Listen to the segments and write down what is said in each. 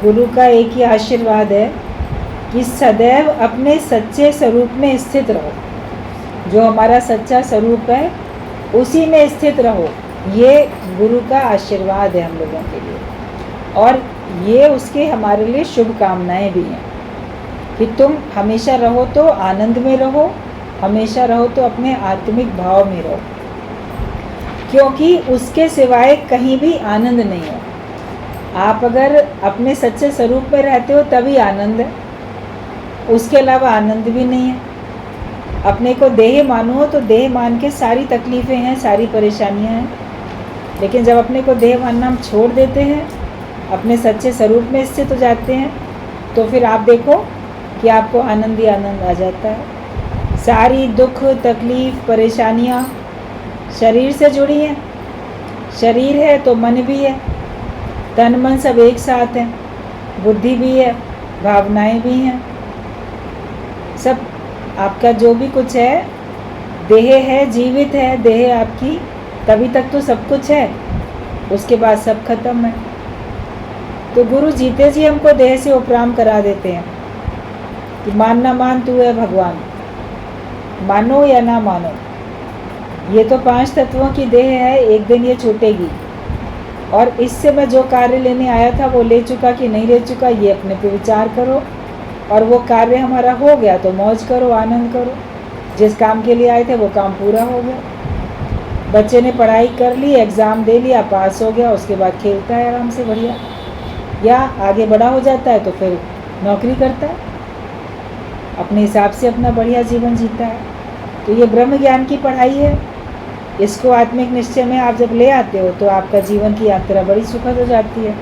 गुरु का एक ही आशीर्वाद है कि सदैव अपने सच्चे स्वरूप में स्थित रहो। जो हमारा सच्चा स्वरूप है उसी में स्थित रहो। ये गुरु का आशीर्वाद है हम लोगों के लिए, और ये उसके हमारे लिए शुभकामनाएं भी हैं कि तुम हमेशा रहो तो आनंद में रहो, हमेशा रहो तो अपने आत्मिक भाव में रहो, क्योंकि उसके सिवाय कहीं भी आनंद नहीं है। आप अगर अपने सच्चे स्वरूप में रहते हो तभी आनंद है, उसके अलावा आनंद भी नहीं है। अपने को देह मानो तो देह मान के सारी तकलीफ़ें हैं, सारी परेशानियां हैं, लेकिन जब अपने को देह मानना हम छोड़ देते हैं, अपने सच्चे स्वरूप में स्थित हो जाते हैं, तो फिर आप देखो कि आपको आनंद ही आनंद आ जाता है। सारी दुख तकलीफ़ परेशानियां शरीर से जुड़ी हैं। शरीर है तो मन भी है, तन मन सब एक साथ है, बुद्धि भी है, भावनाएं भी हैं, सब आपका जो भी कुछ है, देह है, जीवित है देह आपकी, तभी तक तो सब कुछ है, उसके बाद सब खत्म है। तो गुरु जीते जी हमको देह से उपराम करा देते हैं कि मान ना मान तू है भगवान, मानो या ना मानो, ये तो 5 तत्वों की देह है, एक दिन ये छूटेगी, और इससे मैं जो कार्य लेने आया था वो ले चुका कि नहीं ले चुका, ये अपने पे विचार करो, और वो कार्य हमारा हो गया तो मौज करो, आनंद करो। जिस काम के लिए आए थे वो काम पूरा हो गया। बच्चे ने पढ़ाई कर ली, एग्ज़ाम दे लिया, पास हो गया, उसके बाद खेलता है आराम से बढ़िया, या आगे बड़ा हो जाता है तो फिर नौकरी करता है, अपने हिसाब से अपना बढ़िया जीवन जीता है। तो ये ब्रह्म ज्ञान की पढ़ाई है। इसको आत्मिक निश्चय में आप जब ले आते हो तो आपका जीवन की यात्रा बड़ी सुखद हो जाती है,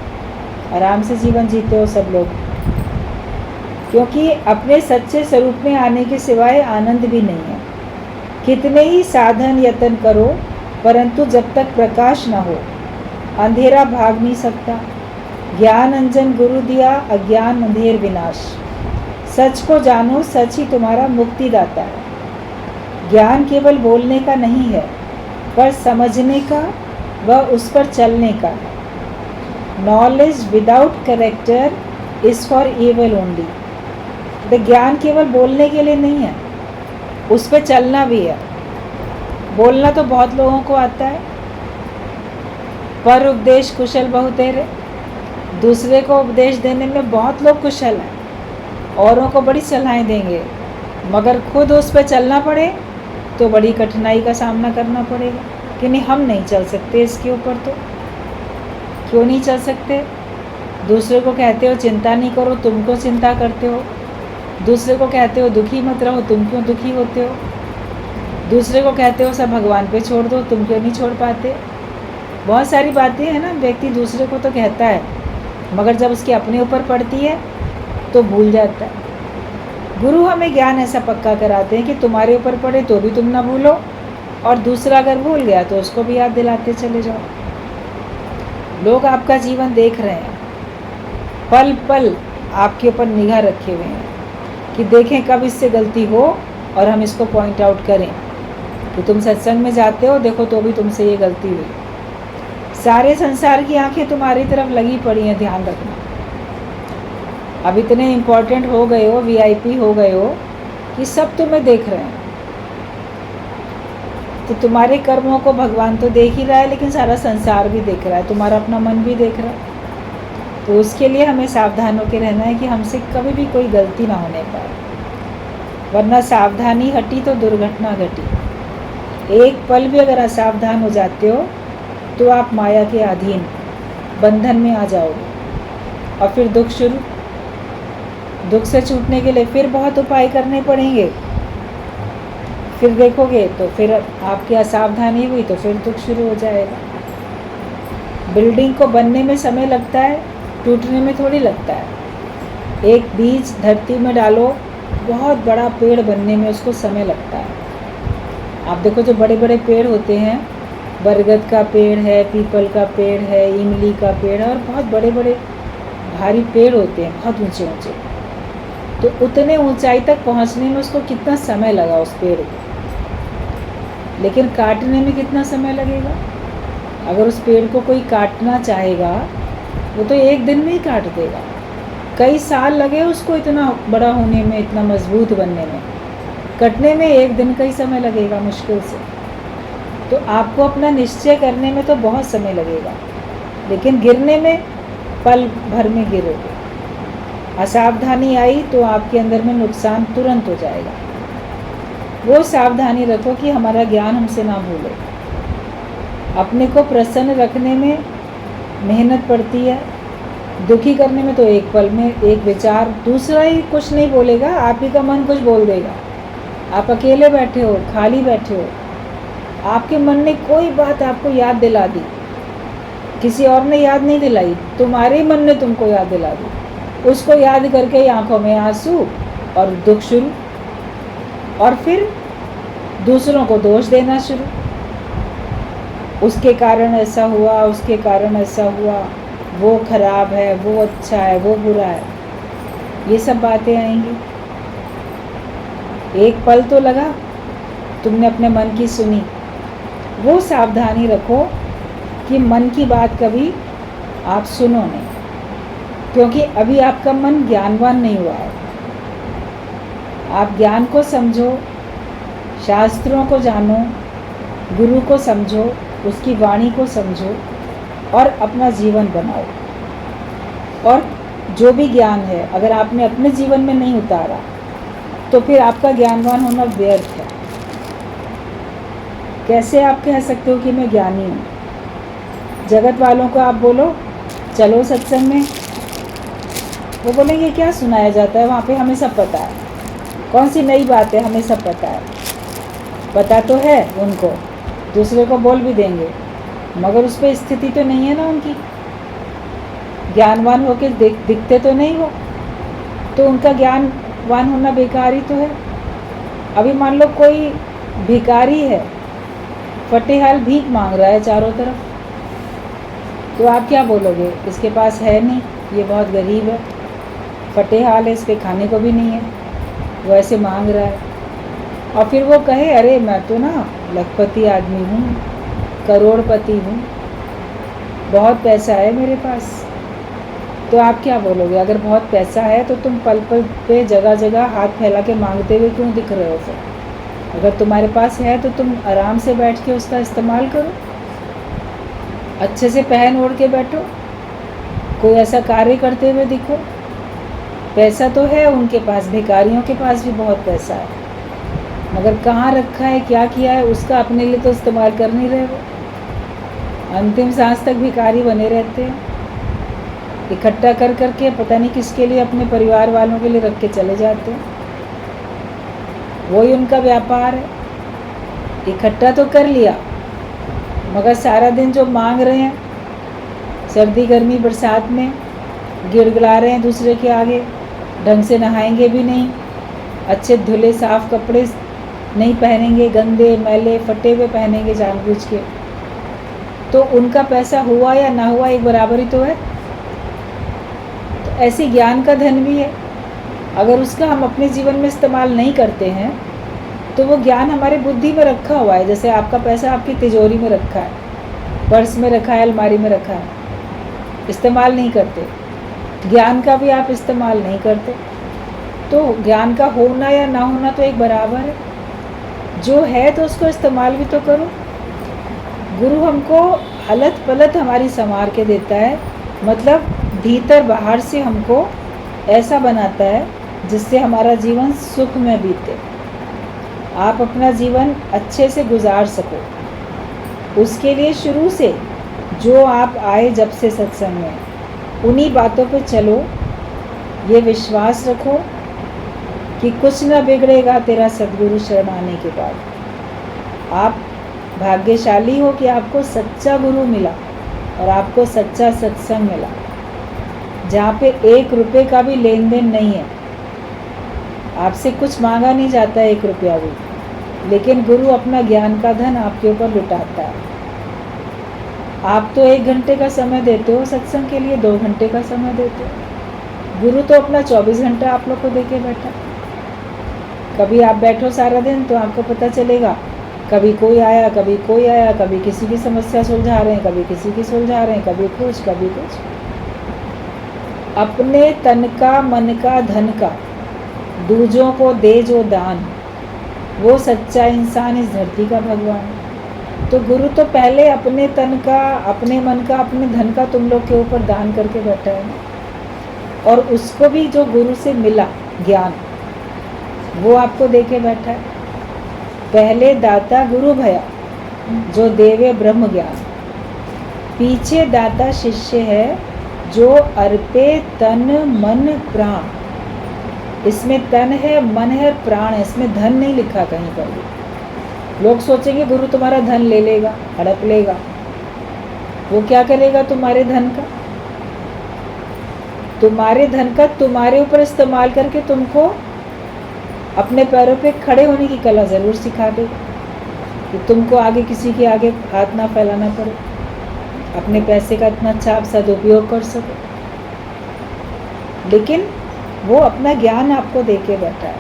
आराम से जीवन जीते हो सब लोग, क्योंकि अपने सच्चे स्वरूप में आने के सिवाय आनंद भी नहीं है। कितने ही साधन यत्न करो, परंतु जब तक प्रकाश न हो अंधेरा भाग नहीं सकता। ज्ञान अंजन गुरु दिया, अज्ञान अंधेर विनाश। सच को जानो, सच ही तुम्हारा मुक्तिदाता है। ज्ञान केवल बोलने का नहीं है, पर समझने का व उस पर चलने का है। Knowledge without character is for evil only. The ज्ञान केवल बोलने के लिए नहीं है, उस पर चलना भी है। बोलना तो बहुत लोगों को आता है, पर उपदेश कुशल बहुतेरे। दूसरे को उपदेश देने में बहुत लोग कुशल हैं, औरों को बड़ी सलाहें देंगे, मगर खुद उस पर चलना पड़े तो बड़ी कठिनाई का सामना करना पड़ेगा कि नहीं, हम नहीं चल सकते इसके ऊपर। तो क्यों नहीं चल सकते? दूसरे को कहते हो चिंता नहीं करो, तुम क्यों चिंता करते हो? दूसरे को कहते हो दुखी मत रहो, तुम क्यों दुखी होते हो? दूसरे को कहते हो सब भगवान पे छोड़ दो, तुम क्यों नहीं छोड़ पाते? बहुत सारी बातें हैं ना, व्यक्ति दूसरे को तो कहता है, मगर जब उसके अपने ऊपर पड़ती है तो भूल जाता है। गुरु हमें ज्ञान ऐसा पक्का कराते हैं कि तुम्हारे ऊपर पड़े तो भी तुम ना भूलो, और दूसरा अगर भूल गया तो उसको भी याद दिलाते चले जाओ। लोग आपका जीवन देख रहे हैं, पल पल आपके ऊपर निगाह रखे हुए हैं कि देखें कब इससे गलती हो और हम इसको पॉइंट आउट करें कि तुम सत्संग में जाते हो, देखो तो भी तुमसे ये गलती हुई। सारे संसार की आंखें तुम्हारी तरफ लगी पड़ी हैं, ध्यान रखना। अब इतने इम्पोर्टेंट हो गए हो, VIP हो गए हो कि सब तुम्हें देख रहे हैं। तो तुम्हारे कर्मों को भगवान तो देख ही रहा है, लेकिन सारा संसार भी देख रहा है, तुम्हारा अपना मन भी देख रहा है। तो उसके लिए हमें सावधान होकर रहना है कि हमसे कभी भी कोई गलती ना होने पाए, वरना सावधानी हटी तो दुर्घटना घटी। एक पल भी अगर असावधान हो जाते हो तो आप माया के अधीन बंधन में आ जाओगे, और फिर दुख शुरू। दुख से छूटने के लिए फिर बहुत उपाय करने पड़ेंगे। फिर देखोगे तो फिर आपकी असावधानी हुई तो फिर दुख शुरू हो जाएगा। बिल्डिंग को बनने में समय लगता है, टूटने में थोड़ी लगता है। एक बीज धरती में डालो, बहुत बड़ा पेड़ बनने में उसको समय लगता है। आप देखो जो बड़े बड़े पेड़ होते हैं, बरगद का पेड़ है, पीपल का पेड़ है, इमली का पेड़ है, और बहुत बड़े बड़े भारी पेड़ होते हैं, बहुत ऊंचे ऊंचे। तो उतने ऊंचाई तक पहुंचने में उसको कितना समय लगा उस पेड़ को, लेकिन काटने में कितना समय लगेगा? अगर उस पेड़ को कोई काटना चाहेगा वो तो एक दिन में ही काट देगा। कई साल लगे उसको इतना बड़ा होने में, इतना मजबूत बनने में। कटने में एक दिन का ही समय लगेगा मुश्किल से। तो आपको अपना निश्चय करने में तो बहुत समय लगेगा, लेकिन गिरने में पल भर में गिरोगे। असावधानी आई तो आपके अंदर में नुकसान तुरंत हो जाएगा। वो सावधानी रखो कि हमारा ज्ञान हमसे ना भूले। अपने को प्रसन्न रखने में मेहनत पड़ती है, दुखी करने में तो एक पल में एक विचार, दूसरा ही कुछ नहीं बोलेगा, आप ही का मन कुछ बोल देगा। आप अकेले बैठे हो, खाली बैठे हो, आपके मन ने कोई बात आपको याद दिला दी, किसी और ने याद नहीं दिलाई, तुम्हारे ही मन ने तुमको याद दिला दी। उसको याद करके ही आंखों में आंसू और दुख शुरू, और फिर दूसरों को दोष देना शुरू। उसके कारण ऐसा हुआ, उसके कारण ऐसा हुआ, वो खराब है, वो अच्छा है, वो बुरा है, ये सब बातें आएंगी। एक पल तो लगा तुमने अपने मन की सुनी। वो सावधानी रखो कि मन की बात कभी आप सुनो नहीं, क्योंकि अभी आपका मन ज्ञानवान नहीं हुआ है। आप ज्ञान को समझो, शास्त्रों को जानो, गुरु को समझो, उसकी वाणी को समझो और अपना जीवन बनाओ। और जो भी ज्ञान है अगर आपने अपने जीवन में नहीं उतारा तो फिर आपका ज्ञानवान होना व्यर्थ है। कैसे आप कह सकते हो कि मैं ज्ञानी हूँ? जगत वालों को आप बोलो चलो सत्संग में, वो बोलेंगे क्या सुनाया जाता है वहाँ पे, हमें सब पता है, कौन सी नई बात है, हमें सब पता है। पता तो है उनको, दूसरे को बोल भी देंगे, मगर उस पर स्थिति तो नहीं है ना उनकी। ज्ञानवान होकर दिखते तो नहीं हो, तो उनका ज्ञानवान होना बेकार ही तो है। अभी मान लो कोई भिखारी है, फटेहाल भीख मांग रहा है चारों तरफ, तो आप क्या बोलोगे? इसके पास है नहीं, ये बहुत गरीब है, फटेहाल है, इस पे खाने को भी नहीं है, वो ऐसे मांग रहा है। और फिर वो कहे अरे मैं तो ना लखपति आदमी हूँ, करोड़पति हूँ, बहुत पैसा है मेरे पास, तो आप क्या बोलोगे? अगर बहुत पैसा है तो तुम पल पल पे जगह जगह हाथ फैला के मांगते हुए क्यों दिख रहे हो? फिर अगर तुम्हारे पास है तो तुम आराम से बैठ के उसका इस्तेमाल करो, अच्छे से पहन ओढ़ के बैठो, कोई ऐसा कार्य करते हुए दिखो। पैसा तो है उनके पास, भिखारियों के पास भी बहुत पैसा है, मगर कहाँ रखा है, क्या किया है, उसका अपने लिए तो इस्तेमाल कर नहीं रहे। वो अंतिम सांस तक भिखारी बने रहते हैं, इकट्ठा कर करके पता नहीं किसके लिए, अपने परिवार वालों के लिए रख के चले जाते हैं। वही उनका व्यापार है। इकट्ठा तो कर लिया, मगर सारा दिन जो मांग रहे हैं, सर्दी गर्मी बरसात में गिड़गिड़ा रहे हैं दूसरे के आगे, ढंग से नहाएंगे भी नहीं, अच्छे धुले साफ कपड़े नहीं पहनेंगे, गंदे मैले फटे हुए पहनेंगे जानबूझ के, तो उनका पैसा हुआ या ना हुआ एक बराबर ही तो है। तो ऐसे ज्ञान का धन भी है, अगर उसका हम अपने जीवन में इस्तेमाल नहीं करते हैं तो वो ज्ञान हमारे बुद्धि में रखा हुआ है। जैसे आपका पैसा आपकी तिजोरी में रखा है, पर्स में रखा है, अलमारी में रखा है, इस्तेमाल नहीं करते। ज्ञान का भी आप इस्तेमाल नहीं करते, तो ज्ञान का होना या ना होना तो एक बराबर है। जो है तो उसको इस्तेमाल भी तो करो। गुरु हमको हलत पलत हमारी संवार के देता है, मतलब भीतर बाहर से हमको ऐसा बनाता है जिससे हमारा जीवन सुख में बीते, आप अपना जीवन अच्छे से गुजार सको। उसके लिए शुरू से जो आप आए जब से सत्संग में, उन्हीं बातों पे चलो, ये विश्वास रखो कि कुछ न बिगड़ेगा तेरा सद्गुरु शरण आने के बाद। आप भाग्यशाली हो कि आपको सच्चा गुरु मिला और आपको सच्चा सत्संग मिला, जहाँ पे 1 रुपये का भी लेन देन नहीं है, आपसे कुछ मांगा नहीं जाता 1 रुपया भी, लेकिन गुरु अपना ज्ञान का धन आपके ऊपर लुटाता है। आप तो 1 घंटे का समय देते हो सत्संग के लिए, 2 घंटे का समय देते हो, गुरु तो अपना 24 घंटा आप लोग को दे के बैठा। कभी आप बैठो सारा दिन तो आपको पता चलेगा, कभी कोई आया, कभी कोई आया, कभी किसी की समस्या सुलझा रहे हैं, कभी किसी की सुलझा रहे हैं, कभी कुछ कभी कुछ। अपने तन का, मन का, धन का दूजों को दे जो दान, वो सच्चा इंसान इस धरती का भगवान है। तो गुरु तो पहले अपने तन का, अपने मन का, अपने धन का तुम लोग के ऊपर दान करके बैठा है, और उसको भी जो गुरु से मिला ज्ञान वो आपको दे के बैठा है। पहले दाता गुरु भया जो देवे ब्रह्म ज्ञान, पीछे दाता शिष्य है जो अर्पे तन मन प्राण। इसमें तन है, मन है, प्राण है, इसमें धन नहीं लिखा कहीं पर भी। लोग सोचेंगे गुरु तुम्हारा धन ले लेगा, हड़प लेगा। वो क्या करेगा तुम्हारे धन का? तुम्हारे धन का तुम्हारे ऊपर इस्तेमाल करके तुमको अपने पैरों पे खड़े होने की कला ज़रूर सिखा देगा, कि तुमको आगे किसी के आगे हाथ ना फैलाना पड़े, अपने पैसे का इतना अच्छा आप सदुपयोग कर सको। लेकिन वो अपना ज्ञान आपको दे के बैठा है।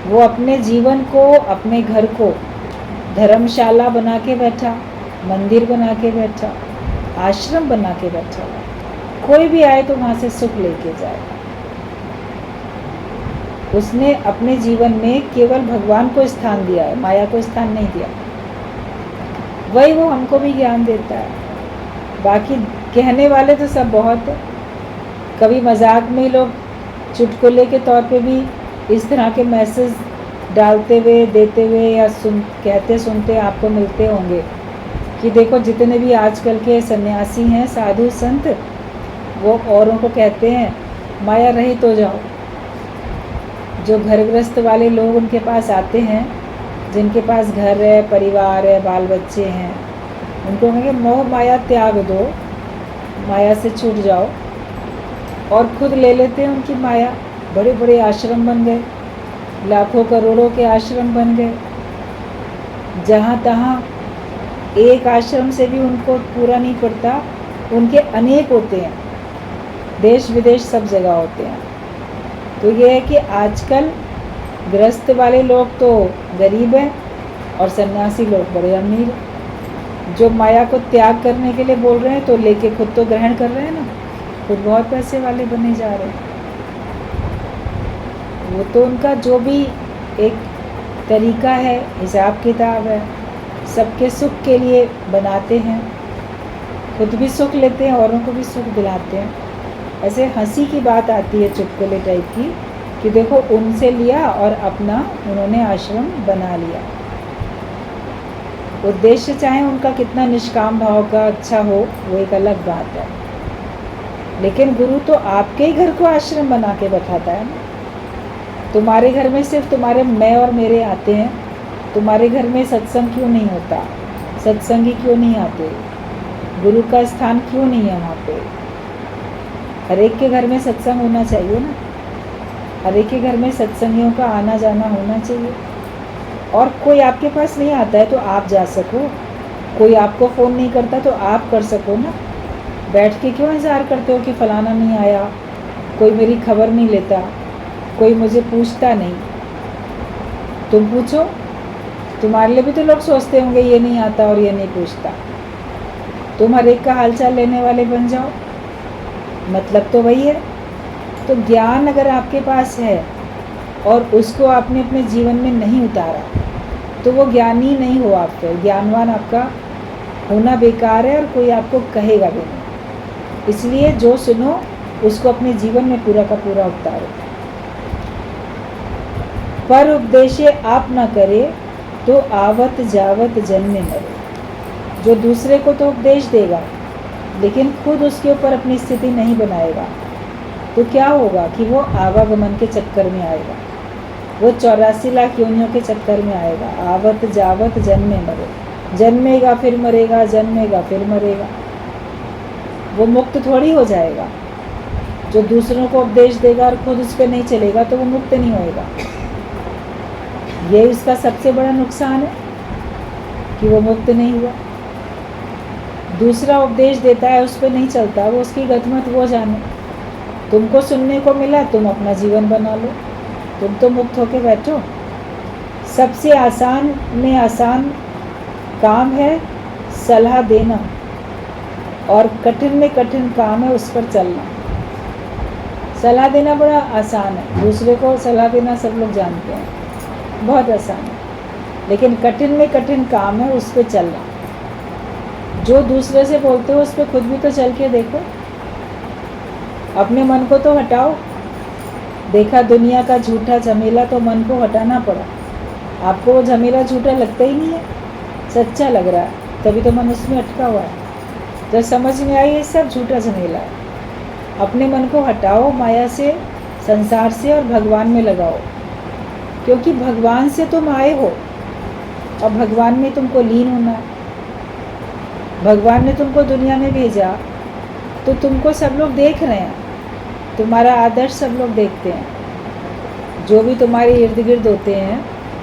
वो अपने जीवन को, अपने घर को धर्मशाला बना के बैठा, मंदिर बना के बैठा, आश्रम बना के बैठा। कोई भी आए तो वहाँ से सुख लेके जाए। उसने अपने जीवन में केवल भगवान को स्थान दिया है, माया को स्थान नहीं दिया। वही वो हमको भी ज्ञान देता है। बाकी कहने वाले तो सब बहुत है। कभी मजाक में लोग चुटकुले के तौर पे भी इस तरह के मैसेज डालते हुए, देते हुए या कहते सुनते आपको मिलते होंगे कि देखो जितने भी आजकल के सन्यासी हैं, साधु संत, वो औरों को कहते हैं माया रहित हो जाओ। जो घर गृहस्थ वाले लोग उनके पास आते हैं, जिनके पास घर है, परिवार है, बाल बच्चे हैं, उनको कहेंगे मोह माया त्याग दो, माया से छूट जाओ, और खुद ले लेते हैं उनकी माया। बड़े बड़े आश्रम बन गए, लाखों करोड़ों के आश्रम बन गए। जहाँ तहाँ एक आश्रम से भी उनको पूरा नहीं पड़ता, उनके अनेक होते हैं, देश विदेश सब जगह होते हैं। तो ये है कि आजकल गृहस्थ वाले लोग तो गरीब हैं और सन्यासी लोग बड़े अमीर हैं। जो माया को त्याग करने के लिए बोल रहे हैं तो लेके खुद तो ग्रहण कर रहे हैं ना, खुद बहुत पैसे वाले बने जा रहे हैं। वो तो उनका जो भी एक तरीका है, हिसाब किताब है, सबके सुख के लिए बनाते हैं, खुद भी सुख लेते हैं, औरों को भी सुख दिलाते हैं। ऐसे हंसी की बात आती है चुटकुले टाइप की कि देखो उनसे लिया और अपना उन्होंने आश्रम बना लिया। उद्देश्य चाहे उनका कितना निष्काम भाव का अच्छा हो, वो एक अलग बात है, लेकिन गुरु तो आपके ही घर को आश्रम बना के बैठाता है ना। तुम्हारे घर में सिर्फ तुम्हारे मैं और मेरे आते हैं, तुम्हारे घर में सत्संग क्यों नहीं होता? सत्संगी क्यों नहीं आते? गुरु का स्थान क्यों नहीं है वहाँ पे? हर एक के घर में सत्संग होना चाहिए ना, हर एक के घर में सत्संगियों का आना जाना होना चाहिए। और कोई आपके पास नहीं आता है तो आप जा सको, कोई आपको फ़ोन नहीं करता तो आप कर सको ना। बैठ के क्यों इंतज़ार करते हो कि फ़लाना नहीं आया, कोई मेरी खबर नहीं लेता, कोई मुझे पूछता नहीं? तुम पूछो, तुम्हारे लिए भी तो लोग सोचते होंगे ये नहीं आता और ये नहीं पूछता। तुम हर एक का हालचाल लेने वाले बन जाओ, मतलब तो वही है। तो ज्ञान अगर आपके पास है और उसको आपने अपने जीवन में नहीं उतारा तो वो ज्ञानी नहीं हो आप, फिर ज्ञानवान आपका होना बेकार है और कोई आपको कहेगा भी नहीं। इसलिए जो सुनो उसको अपने जीवन में पूरा का पूरा उतारो। पर उपदेश आप न करे तो आवत जावत जन्मे मरे। जो दूसरे को तो उपदेश देगा लेकिन खुद उसके ऊपर अपनी स्थिति नहीं बनाएगा तो क्या होगा कि वो आवागमन के चक्कर में आएगा, वो 84 लाख योनियों के चक्कर में आएगा। आवत जावत जन्मे मरे, जन्मेगा फिर मरेगा, जन्मेगा फिर मरेगा। वो मुक्त थोड़ी हो जाएगा। जो दूसरों को उपदेश देगा और खुद उस पर नहीं चलेगा तो वो मुक्त नहीं होएगा। ये उसका सबसे बड़ा नुकसान है कि वो मुक्त नहीं हुआ। दूसरा उपदेश देता है, उस पर नहीं चलता, वो उसकी गतमत वो जाने। तुमको सुनने को मिला, तुम अपना जीवन बना लो, तुम तो मुक्त होके बैठो। सबसे आसान में आसान काम है सलाह देना और कठिन में कठिन काम है उस पर चलना। सलाह देना बड़ा आसान है, दूसरे को सलाह देना सब लोग जानते हैं, बहुत आसान है। लेकिन कठिन में कठिन काम है उस पर चलना। जो दूसरे से बोलते हो उस पर खुद भी तो चल के देखो, अपने मन को तो हटाओ। देखा दुनिया का झूठा झमेला तो मन को हटाना पड़ा। आपको वो झमेला झूठा लगता ही नहीं है, सच्चा लग रहा है, तभी तो मन उसमें अटका हुआ है। जब समझ में आई ये सब झूठा झमेला है, अपने मन को हटाओ माया से, संसार से, और भगवान में लगाओ। क्योंकि भगवान से तुम आए हो और भगवान में तुमको लीन होना है। भगवान ने तुमको दुनिया में भेजा तो तुमको सब लोग देख रहे हैं, तुम्हारा आदर्श सब लोग देखते हैं। जो भी तुम्हारे इर्द गिर्द होते हैं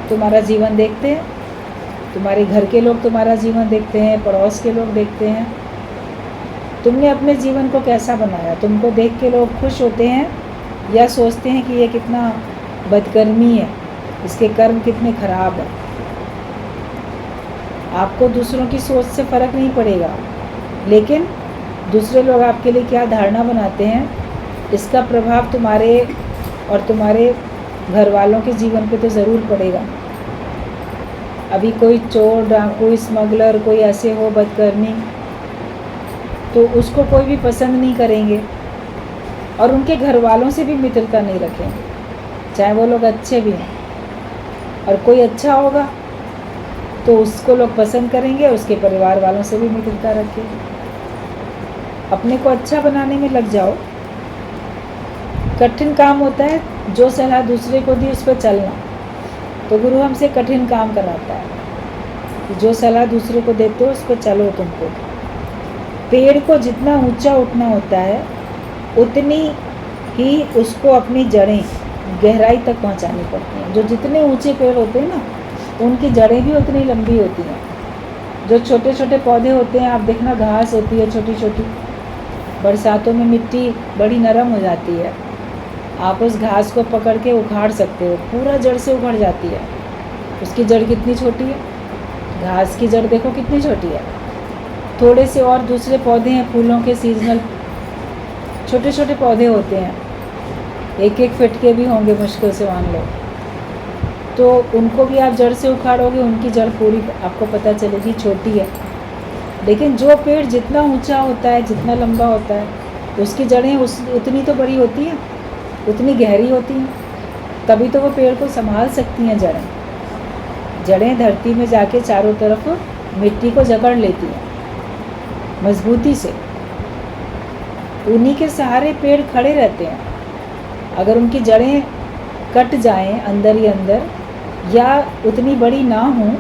तुम्हारा जीवन देखते हैं, तुम्हारे घर के लोग तुम्हारा जीवन देखते हैं, पड़ोस के लोग देखते हैं। तुमने अपने जीवन को कैसा बनाया, तुमको देख के लोग खुश होते हैं या सोचते हैं कि ये कितना बदकर्मी है, इसके कर्म कितने खराब हैं। आपको दूसरों की सोच से फ़र्क नहीं पड़ेगा, लेकिन दूसरे लोग आपके लिए क्या धारणा बनाते हैं इसका प्रभाव तुम्हारे और तुम्हारे घर वालों के जीवन पे तो ज़रूर पड़ेगा। अभी कोई चोर, डाकू, स्मगलर, कोई ऐसे हो बदकर्मी, तो उसको कोई भी पसंद नहीं करेंगे और उनके घर वालों से भी मित्रता नहीं रखेंगे, चाहे वो लोग अच्छे भी हैं। और कोई अच्छा होगा तो उसको लोग पसंद करेंगे, उसके परिवार वालों से भी मित्रता रखेंगे। अपने को अच्छा बनाने में लग जाओ। कठिन काम होता है जो सलाह दूसरे को दी उस पर चलना, तो गुरु हमसे कठिन काम कराता है। जो सलाह दूसरे को देते हो उस पर चलो। तुमको पेड़ को जितना ऊंचा उठना होता है उतनी ही उसको अपनी जड़ें गहराई तक पहुंचानी पड़ती हैं। जो जितने ऊंचे पेड़ होते हैं ना उनकी जड़ें भी उतनी लंबी होती हैं। जो छोटे छोटे पौधे होते हैं, आप देखना घास होती है छोटी छोटी, बरसातों में मिट्टी बड़ी नरम हो जाती है, आप उस घास को पकड़ के उखाड़ सकते हो, पूरा जड़ से उखड़ जाती है। उसकी जड़ कितनी छोटी है, घास की जड़ देखो कितनी छोटी है। थोड़े से और दूसरे पौधे हैं फूलों के, सीजनल छोटे छोटे पौधे होते हैं, 1-1 फीट के भी होंगे मुश्किल से मान लो, तो उनको भी आप जड़ से उखाड़ोगे, उनकी जड़ पूरी आपको पता चलेगी छोटी है। लेकिन जो पेड़ जितना ऊंचा होता है, जितना लंबा होता है, उसकी जड़ें उतनी तो बड़ी होती हैं, उतनी गहरी होती हैं, तभी तो वो पेड़ को संभाल सकती हैं। जड़ें धरती में जाके चारों तरफ मिट्टी को जकड़ लेती हैं मजबूती से। उन्हीं के सहारे पेड़ खड़े रहते हैं। अगर उनकी जड़ें कट जाएं अंदर ही अंदर या उतनी बड़ी ना हों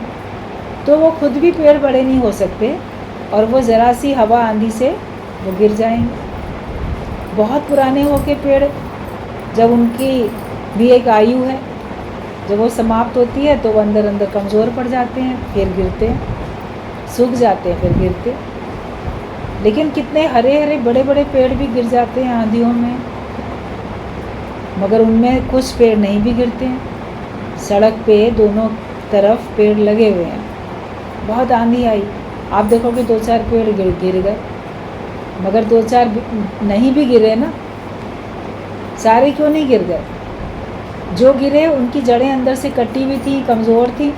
तो वो खुद भी पेड़ बड़े नहीं हो सकते और वो ज़रा सी हवा आंधी से वो गिर जाएंगे। बहुत पुराने होके पेड़, जब उनकी भी एक आयु है, जब वो समाप्त होती है तो वो अंदर अंदर कमज़ोर पड़ जाते हैं, फिर गिरते हैं, सूख जाते हैं, फिर गिरते हैं। लेकिन कितने हरे हरे बड़े बड़े पेड़ भी गिर जाते हैं आंधियों में, मगर उनमें कुछ पेड़ नहीं भी गिरते हैं। सड़क पे दोनों तरफ पेड़ लगे हुए हैं, बहुत आंधी आई, आप देखोगे 2-4 पेड़ गिर गए, मगर 2-4 नहीं भी गिरे ना, सारे क्यों नहीं गिर गए? जो गिरे उनकी जड़ें अंदर से कटी हुई थी, कमज़ोर थी,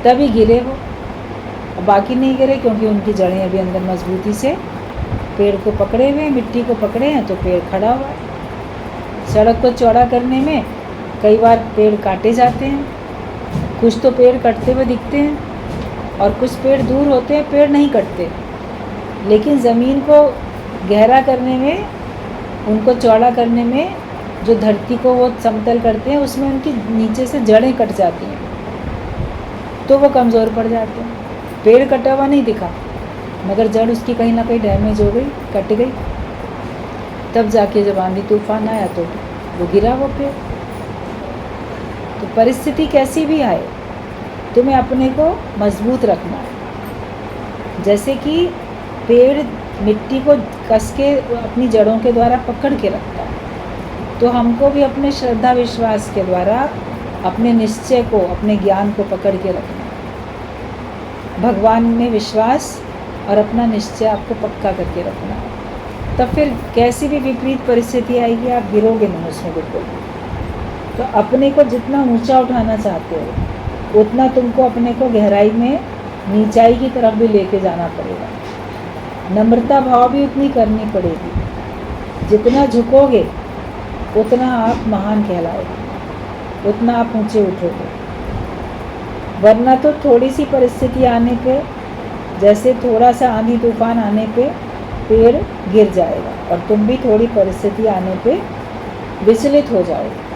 तभी गिरे वो। बाकी नहीं गिरे क्योंकि उनकी जड़ें अभी अंदर मजबूती से पेड़ को पकड़े हुए हैं, मिट्टी को पकड़े हैं, तो पेड़ खड़ा हुआ है। सड़क को चौड़ा करने में कई बार पेड़ काटे जाते हैं, कुछ तो पेड़ कटते हुए दिखते हैं और कुछ पेड़ दूर होते हैं, पेड़ नहीं कटते। लेकिन ज़मीन को गहरा करने में, उनको चौड़ा करने में, जो धरती को वो समतल करते हैं, उसमें उनकी नीचे से जड़ें कट जाती हैं तो वो कमज़ोर पड़ जाते हैं। पेड़ कटा हुआ नहीं दिखा, मगर जड़ उसकी कहीं ना कहीं डैमेज हो गई, कट गई, तब जाके जब आंधी तूफान आया तो वो गिरा वो पेड़। तो परिस्थिति कैसी भी आए, तुम्हें अपने को मजबूत रखना है। जैसे कि पेड़ मिट्टी को कस के अपनी जड़ों के द्वारा पकड़ के रखता है, तो हमको भी अपने श्रद्धा विश्वास के द्वारा अपने निश्चय को, अपने ज्ञान को पकड़ के रखना है। भगवान में विश्वास और अपना निश्चय आपको पक्का करके रखना है। तब फिर कैसी भी विपरीत परिस्थिति आएगी आप गिरोगे नहीं उसमें बिल्कुल। तो अपने को जितना ऊंचा उठाना चाहते हो उतना तुमको अपने को गहराई में नीचाई की तरफ भी लेके जाना पड़ेगा। नम्रता भाव भी उतनी करनी पड़ेगी। जितना झुकोगे उतना आप महान कहलाओगे, उतना आप ऊंचे उठोगे। वरना तो थोड़ी सी परिस्थिति आने पे, जैसे थोड़ा सा आंधी तूफान आने पे पेड़ गिर जाएगा और तुम भी थोड़ी परिस्थिति आने पे विचलित हो जाओगे।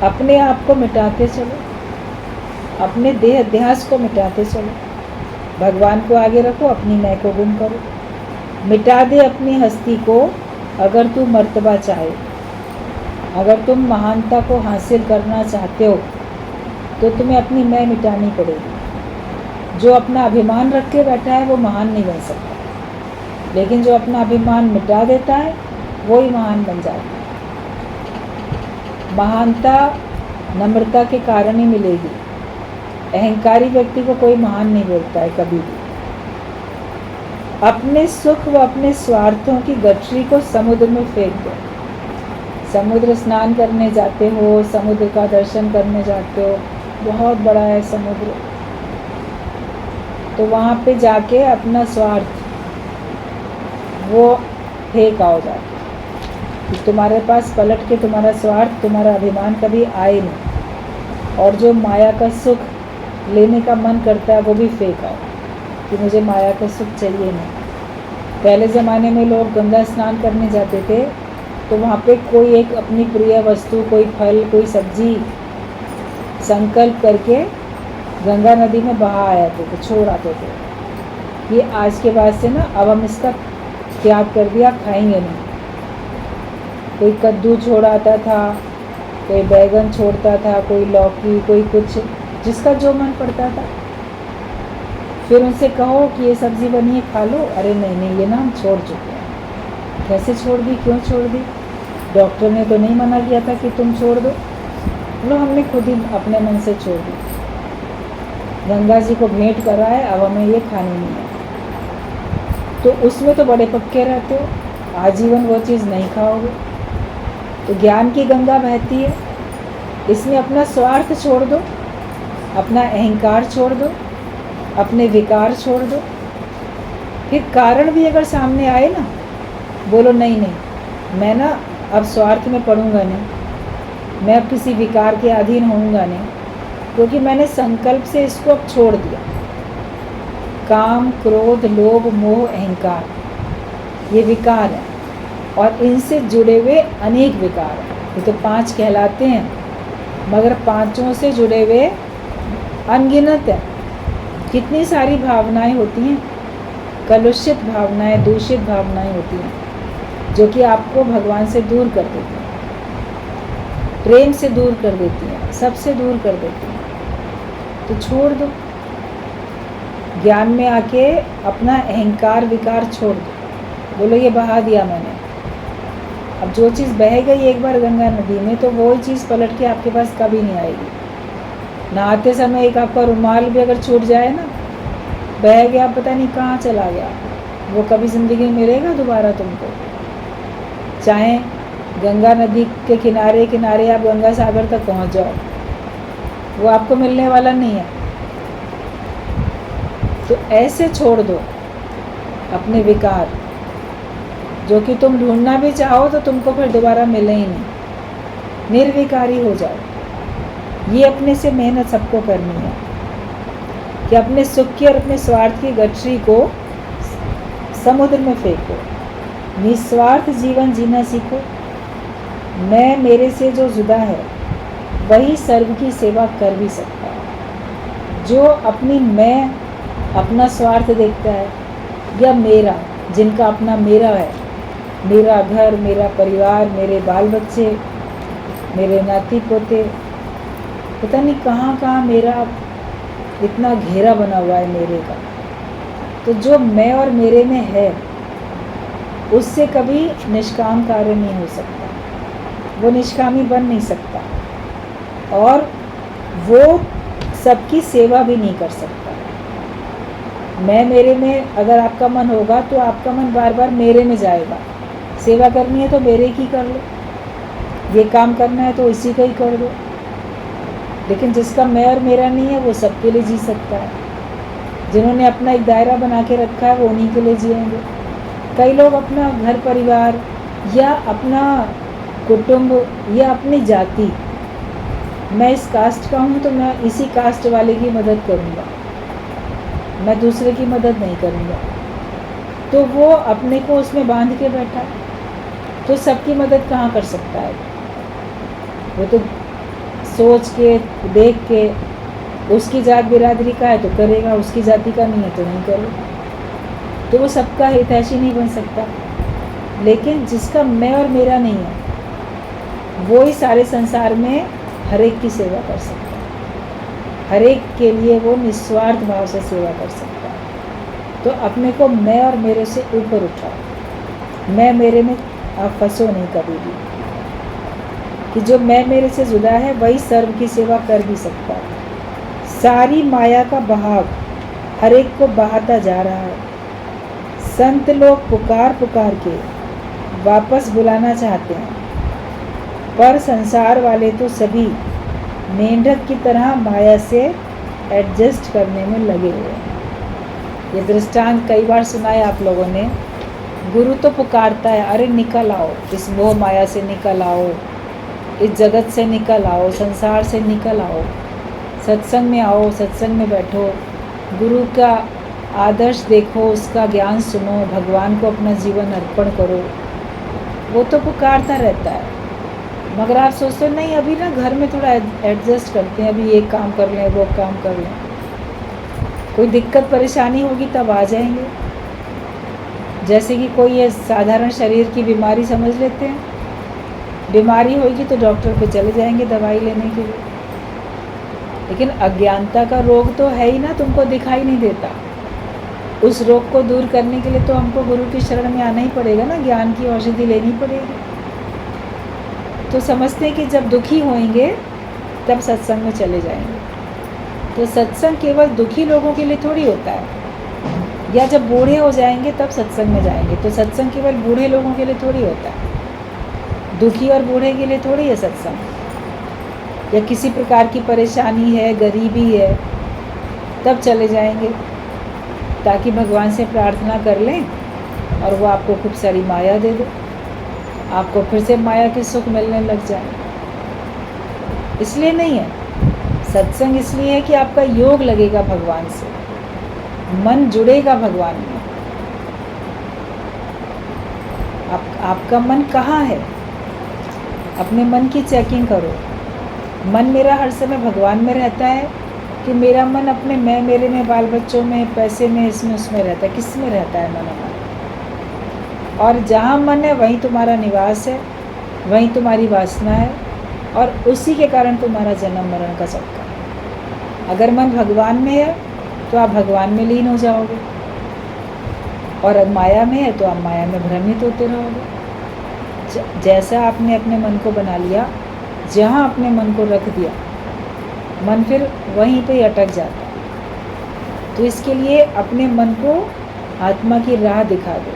अपने आप को मिटाते चलो, अपने देह अध्यास को मिटाते चलो, भगवान को आगे रखो, अपनी मैं को गुम करो। मिटा दे अपनी हस्ती को अगर तू मर्तबा चाहे। अगर तुम महानता को हासिल करना चाहते हो तो तुम्हें अपनी मैं मिटानी पड़ेगी। जो अपना अभिमान रख के बैठा है वो महान नहीं बन सकता, लेकिन जो अपना अभिमान मिटा देता है वो ही महान बन जाता है। महानता नम्रता के कारण ही मिलेगी। अहंकारी व्यक्ति को कोई महान नहीं बोलता है कभी भी। अपने सुख व अपने स्वार्थों की गठरी को समुद्र में फेंक दो। समुद्र स्नान करने जाते हो, समुद्र का दर्शन करने जाते हो, बहुत बड़ा है समुद्र, तो वहाँ पे जाके अपना स्वार्थ वो फेंक आओ जाके। तुम्हारे पास पलट के तुम्हारा स्वार्थ, तुम्हारा अभिमान कभी आए नहीं। और जो माया का सुख लेने का मन करता है वो भी फेंक आओ कि मुझे माया का सुख चाहिए नहीं। पहले ज़माने में लोग गंगा स्नान करने जाते थे तो वहाँ पे कोई एक अपनी प्रिय वस्तु, कोई फल, कोई सब्जी संकल्प करके गंगा नदी में बहा आते थे, छोड़ आते थे। ये आज के बाद से ना अब हम इसका त्याग कर दिया, खाएंगे नहीं। कोई कद्दू छोड़ आता था, कोई बैगन छोड़ता था, कोई लौकी, कोई कुछ, जिसका जो मन पड़ता था। फिर उनसे कहो कि ये सब्ज़ी बनी है खा लो, अरे नहीं नहीं ये ना हम छोड़ चुके हैं। कैसे छोड़ दी, क्यों छोड़ दी? डॉक्टर ने तो नहीं मना किया था कि तुम छोड़ दो। लो हमने खुद ही अपने मन से छोड़ दी। गंगा जी को भेंट करा है, अब हमें ये खानी नहीं है। तो उसमें तो बड़े पक्के रहते हो, आजीवन वो चीज़ नहीं खाओगे। तो ज्ञान की गंगा बहती है, इसमें अपना स्वार्थ छोड़ दो, अपना अहंकार छोड़ दो, अपने विकार छोड़ दो। फिर कारण भी अगर सामने आए ना, बोलो नहीं नहीं मैं ना अब स्वार्थ में पड़ूंगा नहीं, मैं अब किसी विकार के अधीन होऊंगा नहीं, क्योंकि मैंने संकल्प से इसको अब छोड़ दिया। काम, क्रोध, लोभ, मोह, अहंकार, ये विकार है और इनसे जुड़े हुए अनेक विकार हैं। ये तो 5 कहलाते हैं, मगर 5 से जुड़े हुए अनगिनत है। कितनी सारी भावनाएं होती हैं, कलुषित भावनाएं, दूषित भावनाएं होती हैं, जो कि आपको भगवान से दूर कर देती हैं, प्रेम से दूर कर देती हैं, सबसे दूर कर देती हैं। तो छोड़ दो, ज्ञान में आके अपना अहंकार विकार छोड़ दो। बोलो ये बहा दिया मैंने। अब जो चीज़ बह गई एक बार गंगा नदी में, तो वो चीज़ पलट के आपके पास कभी नहीं आएगी। नहाते समय एक आपका रुमाल भी अगर छूट जाए ना, बह गया, पता नहीं कहाँ चला गया, वो कभी ज़िंदगी में मिलेगा दोबारा तुमको। चाहे गंगा नदी के किनारे किनारे आप गंगा सागर तक पहुँच जाओ, वो आपको मिलने वाला नहीं है। तो ऐसे छोड़ दो अपने विकार, जो कि तुम ढूंढना भी चाहो तो तुमको फिर दोबारा मिले ही नहीं। निर्विकारी हो जाओ। ये अपने से मेहनत सबको करनी है कि अपने सुख की और अपने स्वार्थ की गठरी को समुद्र में फेंको। निस्वार्थ जीवन जीना सीखो। मैं मेरे से जो जुदा है वही सर्व की सेवा कर भी सकता है। जो अपनी मैं, अपना स्वार्थ देखता है, या मेरा, जिनका अपना मेरा है, मेरा घर, मेरा परिवार, मेरे बाल बच्चे, मेरे नाती पोते, पता नहीं कहाँ कहाँ मेरा इतना घेरा बना हुआ है मेरे का। तो जो मैं और मेरे में है उससे कभी निष्काम कार्य नहीं हो सकता, वो निष्कामी बन नहीं सकता और वो सबकी सेवा भी नहीं कर सकता। मैं मेरे में अगर आपका मन होगा तो आपका मन बार बार मेरे में जाएगा। सेवा करनी है तो मेरे की कर लो, ये काम करना है तो इसी का ही कर दो। लेकिन जिसका मैं और मेरा नहीं है वो सबके लिए जी सकता है। जिन्होंने अपना एक दायरा बना के रखा है वो उन्हीं के लिए जिएंगे। कई लोग अपना घर परिवार या अपना कुटुंब या अपनी जाति, मैं इस कास्ट का हूँ तो मैं इसी कास्ट वाले की मदद करूँगा, मैं दूसरे की मदद नहीं करूँगा, तो वो अपने को उसमें बांध के बैठा है। तो सबकी मदद कहाँ कर सकता है? वो तो सोच के देख के उसकी जात बिरादरी का है तो करेगा, उसकी जाति का नहीं है तो नहीं करेगा। तो वो सबका हितैषी नहीं बन सकता। लेकिन जिसका मैं और मेरा नहीं है वो ही सारे संसार में हर एक की सेवा कर सकता है, हर एक के लिए वो निस्वार्थ भाव से सेवा कर सकता है। तो अपने को मैं और मेरे से ऊपर उठाओ, मैं मेरे में आप फंसो नहीं कभी भी, कि जो मैं मेरे से जुदा है वही सर्व की सेवा कर भी सकता है। सारी माया का बहाव हर एक को बहाता जा रहा है। संत लोग पुकार पुकार के वापस बुलाना चाहते हैं, पर संसार वाले तो सभी मेंढक की तरह माया से एडजस्ट करने में लगे हुए हैं। ये दृष्टांत कई बार सुना है आप लोगों ने। गुरु तो पुकारता है, अरे निकल आओ, इस मोह माया से निकल आओ, इस जगत से निकल आओ, संसार से निकल आओ, सत्संग में आओ, सत्संग में बैठो, गुरु का आदर्श देखो, उसका ज्ञान सुनो, भगवान को अपना जीवन अर्पण करो। वो तो पुकारता रहता है, मगर आप सोचते हो नहीं अभी ना घर में थोड़ा एडजस्ट करते हैं, अभी ये काम कर लें, वो काम कर लें, कोई दिक्कत परेशानी होगी तब आ जाएंगे। जैसे कि कोई ये साधारण शरीर की बीमारी समझ लेते हैं, बीमारी होगी तो डॉक्टर पे चले जाएंगे दवाई लेने के लिए। लेकिन अज्ञानता का रोग तो है ही ना, तुमको दिखाई नहीं देता। उस रोग को दूर करने के लिए तो हमको गुरु की शरण में आना ही पड़ेगा ना, ज्ञान की औषधि लेनी पड़ेगी। तो समझते हैं कि जब दुखी होंगे तब सत्संग में चले जाएंगे। तो सत्संग केवल दुखी लोगों के लिए थोड़ी होता है, या जब बूढ़े हो जाएंगे तब सत्संग में जाएंगे। तो सत्संग केवल बूढ़े लोगों के लिए थोड़ी होता है, दुखी और बूढ़े के लिए थोड़ी है सत्संग। या किसी प्रकार की परेशानी है, गरीबी है, तब चले जाएंगे ताकि भगवान से प्रार्थना कर लें और वो आपको खूब सारी माया दे दे, आपको फिर से माया के सुख मिलने लग जाए। इसलिए नहीं है सत्संग, इसलिए है कि आपका योग लगेगा भगवान से, मन जुड़ेगा भगवान में। आपका मन कहाँ है? अपने मन की चेकिंग करो। मन मेरा हर समय भगवान में रहता है कि मेरा मन अपने मैं मेरे में, बाल बच्चों में, पैसे में, इसमें उसमें रहता है? किस में रहता है मन हमारा? और जहाँ मन है वहीं तुम्हारा निवास है, वहीं तुम्हारी वासना है, और उसी के कारण तुम्हारा जन्म मरण का चक्कर है। अगर मन भगवान में है तो आप भगवान में लीन हो जाओगे, और माया में है तो आप माया में भ्रमित होते रहोगे। जैसा आपने अपने मन को बना लिया, जहाँ अपने मन को रख दिया, मन फिर वहीं पे ही अटक जाता है। तो इसके लिए अपने मन को आत्मा की राह दिखा दो,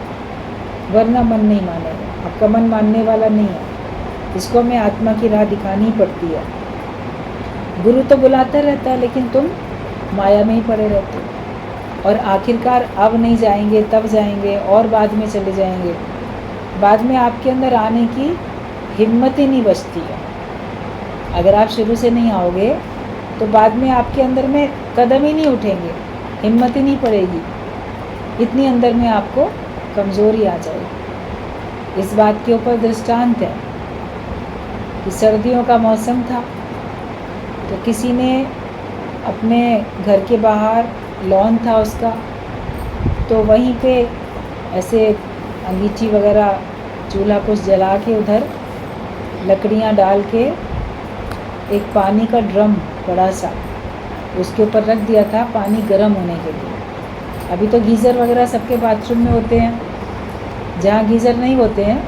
वरना मन नहीं मानेगा। आपका मन मानने वाला नहीं है, इसको हमें आत्मा की राह दिखानी पड़ती है। गुरु तो बुलाता रहता है लेकिन तुम माया में ही पड़े रहते हो, और आखिरकार अब नहीं जाएंगे तब जाएंगे, और बाद में चले जाएंगे। बाद में आपके अंदर आने की हिम्मत ही नहीं बचती है। अगर आप शुरू से नहीं आओगे तो बाद में आपके अंदर में कदम ही नहीं उठेंगे, हिम्मत ही नहीं पड़ेगी, इतनी अंदर में आपको कमज़ोरी आ जाएगी। इस बात के ऊपर दृष्टांत है कि सर्दियों का मौसम था, तो किसी ने अपने घर के बाहर लॉन था उसका, तो वहीं पे ऐसे अंगीठी वगैरह चूल्हा कुछ जला के उधर लकड़ियाँ डाल के एक पानी का ड्रम बड़ा सा उसके ऊपर रख दिया था पानी गर्म होने के लिए। अभी तो गीज़र वगैरह सबके बाथरूम में होते हैं, जहाँ गीज़र नहीं होते हैं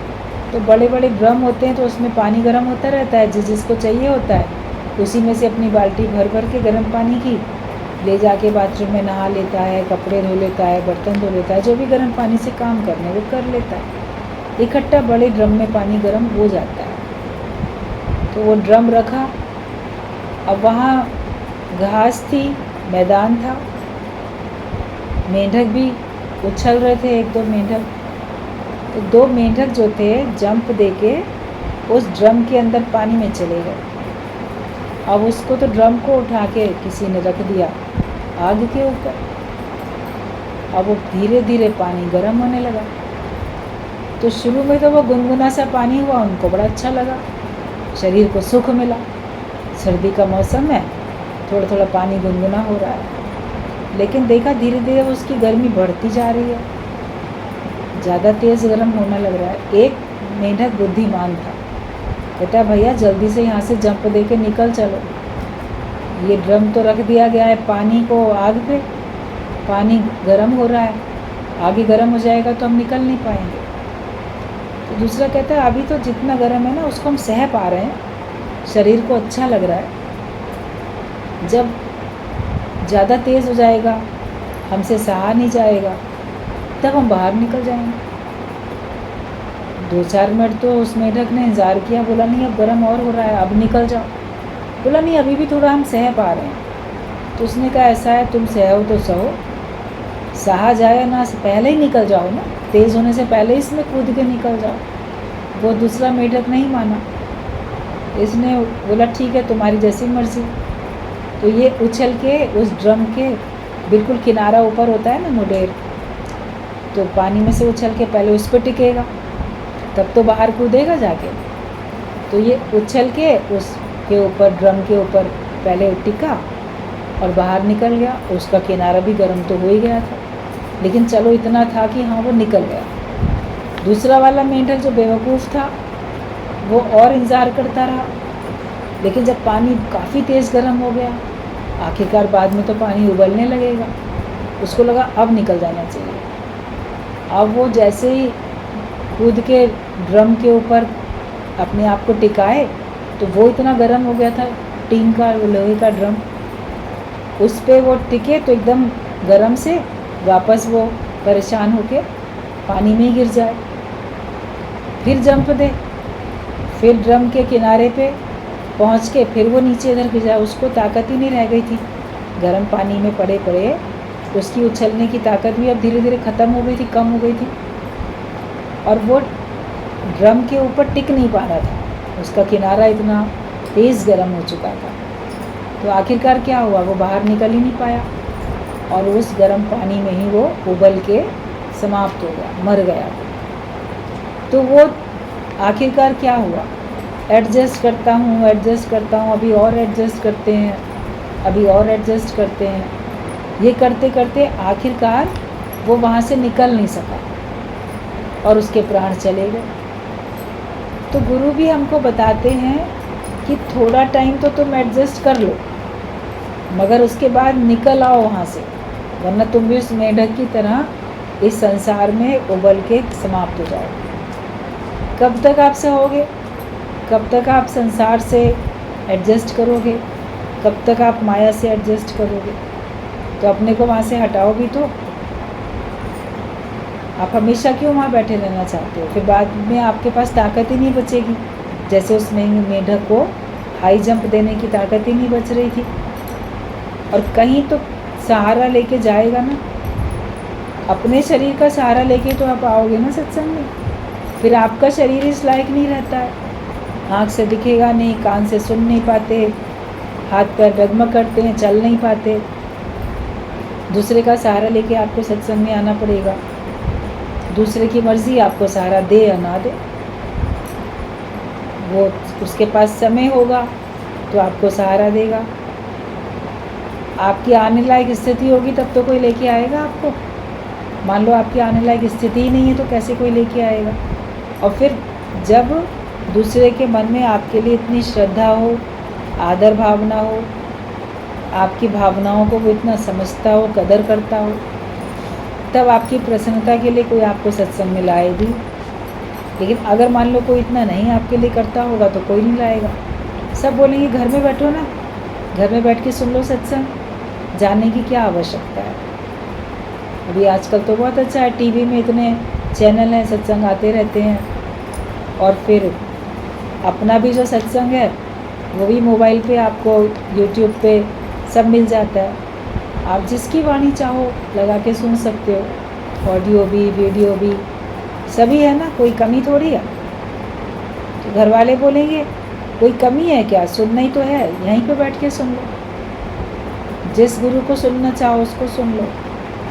तो बड़े बड़े ड्रम होते हैं, तो उसमें पानी गर्म होता रहता है, जिसको चाहिए होता है उसी में से अपनी बाल्टी भर भर के गर्म पानी की ले जाके बाथरूम में नहा लेता है, कपड़े धो लेता है, बर्तन धो लेता है, जो भी गर्म पानी से काम करने वो कर लेता है। इकट्ठा बड़े ड्रम में पानी गर्म हो जाता है। तो वो ड्रम रखा। अब वहाँ घास थी, मैदान था, मेंढक भी उछल रहे थे, 1-2 मेंढक। तो 2 मेंढक जो थे जंप देके उस ड्रम के अंदर पानी में चले गए। अब उसको तो ड्रम को उठा के किसी ने रख दिया आग के ऊपर। अब वो धीरे धीरे पानी गर्म होने लगा। तो शुरू में तो वो गुनगुना सा पानी हुआ, उनको बड़ा अच्छा लगा, शरीर को सुख मिला। सर्दी का मौसम है, थोड़ा थोड़ा पानी गुनगुना हो रहा है। लेकिन देखा धीरे धीरे उसकी गर्मी बढ़ती जा रही है, ज़्यादा तेज़ गर्म होने लग रहा है। एक मेंढक बुद्धिमान था, कहता भैया जल्दी से यहाँ से जंप दे के निकल चलो, ये ड्रम तो रख दिया गया है पानी को आग पे, पानी गर्म हो रहा है, आगे गर्म हो जाएगा तो हम निकल नहीं पाएंगे। तो दूसरा कहता है अभी तो जितना गर्म है ना उसको हम सह पा रहे हैं, शरीर को अच्छा लग रहा है, जब ज़्यादा तेज़ हो जाएगा, हमसे सहा नहीं जाएगा, तब हम बाहर निकल जाएंगे। 2-4 मिनट तो उस मेंढक ने इंतज़ार किया, बोला नहीं अब गर्म और हो रहा है, अब निकल जाओ। बोला नहीं अभी भी थोड़ा हम सह पा रहे हैं। तो उसने कहा ऐसा है तुम सहो तो सहो, सहा जाए ना पहले ही निकल जाओ ना, तेज़ होने से पहले ही इसमें कूद के निकल जाओ। वो दूसरा मेंढक नहीं माना, इसने बोला ठीक है तुम्हारी जैसी मर्ज़ी। तो ये उछल के उस ड्रम के बिल्कुल किनारा ऊपर होता है ना मुडेर, तो पानी में से उछल के पहले उस पर टिकेगा, तब तो बाहर कूदेगा जाके। तो ये उछल के उसके ऊपर ड्रम के ऊपर पहले टिका और बाहर निकल गया। उसका किनारा भी गर्म तो हो ही गया था, लेकिन चलो इतना था कि हाँ वो निकल गया। दूसरा वाला मेंढक जो बेवकूफ़ था वो और इंतज़ार करता रहा, लेकिन जब पानी काफ़ी तेज़ गर्म हो गया, आखिरकार बाद में तो पानी उबलने लगेगा, उसको लगा अब निकल जाना चाहिए। अब वो जैसे ही कूद के ड्रम के ऊपर अपने आप को टिकाए तो वो इतना गर्म हो गया था, टीन का लोहे का ड्रम, उस पे वो टिके तो एकदम गर्म से वापस वो परेशान होके पानी में ही गिर जाए। फिर जंप दे, फिर ड्रम के किनारे पे पहुंच के फिर वो नीचे इधर गिर जाए। उसको ताकत ही नहीं रह गई थी, गर्म पानी में पड़े पड़े उसकी उछलने की ताकत भी अब धीरे धीरे ख़त्म हो गई थी, कम हो गई थी, और वो ड्रम के ऊपर टिक नहीं पा रहा था, उसका किनारा इतना तेज़ गर्म हो चुका था। तो आखिरकार क्या हुआ, वो बाहर निकल ही नहीं पाया और उस गर्म पानी में ही वो उबल के समाप्त हो गया, मर गया। तो वो आखिरकार क्या हुआ, एडजस्ट करता हूँ, अभी और एडजस्ट करते हैं, अभी और एडजस्ट करते हैं, ये करते करते आखिरकार वो वहाँ से निकल नहीं सका और उसके प्राण चले गए। तो गुरु भी हमको बताते हैं कि थोड़ा टाइम तो तुम एडजस्ट कर लो, मगर उसके बाद निकल आओ वहाँ से, वरना तुम भी उस मेंढक की तरह इस संसार में उबल के समाप्त हो जाओगे। कब तक आप सहोगे, कब तक आप संसार से एडजस्ट करोगे, कब तक आप माया से एडजस्ट करोगे? तो अपने को वहाँ से हटाओ भी तो। आप हमेशा क्यों वहाँ बैठे रहना चाहते हो? फिर बाद में आपके पास ताकत ही नहीं बचेगी, जैसे उस मेंढक को हाई जंप देने की ताकत ही नहीं बच रही थी। और कहीं तो सहारा लेके जाएगा ना, अपने शरीर का सहारा लेके तो आप आओगे ना सत्संग में। फिर आपका शरीर इस लायक नहीं रहता है, आँख से दिखेगा नहीं, कान से सुन नहीं पाते, हाथ पैर डगमग करते हैं, चल नहीं पाते। दूसरे का सहारा लेके आपको सत्संग में आना पड़ेगा। दूसरे की मर्ज़ी आपको सहारा दे या ना दे, वो उसके पास समय होगा तो आपको सहारा देगा। आपकी आने लायक स्थिति होगी तब तो कोई लेके आएगा आपको। मान लो आपकी आने लायक स्थिति ही नहीं है तो कैसे कोई लेके आएगा? और फिर जब दूसरे के मन में आपके लिए इतनी श्रद्धा हो, आदर भावना हो, आपकी भावनाओं को वो इतना समझता हो, कदर करता हो, तब आपकी प्रसन्नता के लिए कोई आपको सत्संग में लाए भी। लेकिन अगर मान लो कोई इतना नहीं आपके लिए करता होगा तो कोई नहीं लाएगा। सब बोलेंगे घर में बैठो ना, घर में बैठ के सुन लो सत्संग, जानने की क्या आवश्यकता है। अभी आजकल तो बहुत अच्छा है, टीवी में इतने चैनल हैं, सत्संग आते रहते हैं, और फिर अपना भी जो सत्संग है वो भी मोबाइल पे आपको यूट्यूब पे सब मिल जाता है। आप जिसकी वाणी चाहो लगा के सुन सकते हो, ऑडियो भी वीडियो भी सभी है ना, कोई कमी थोड़ी है। तो घर वाले बोलेंगे कोई कमी है क्या, सुनना ही तो है, यहीं पे बैठ के सुन लो, जिस गुरु को सुनना चाहो उसको सुन लो,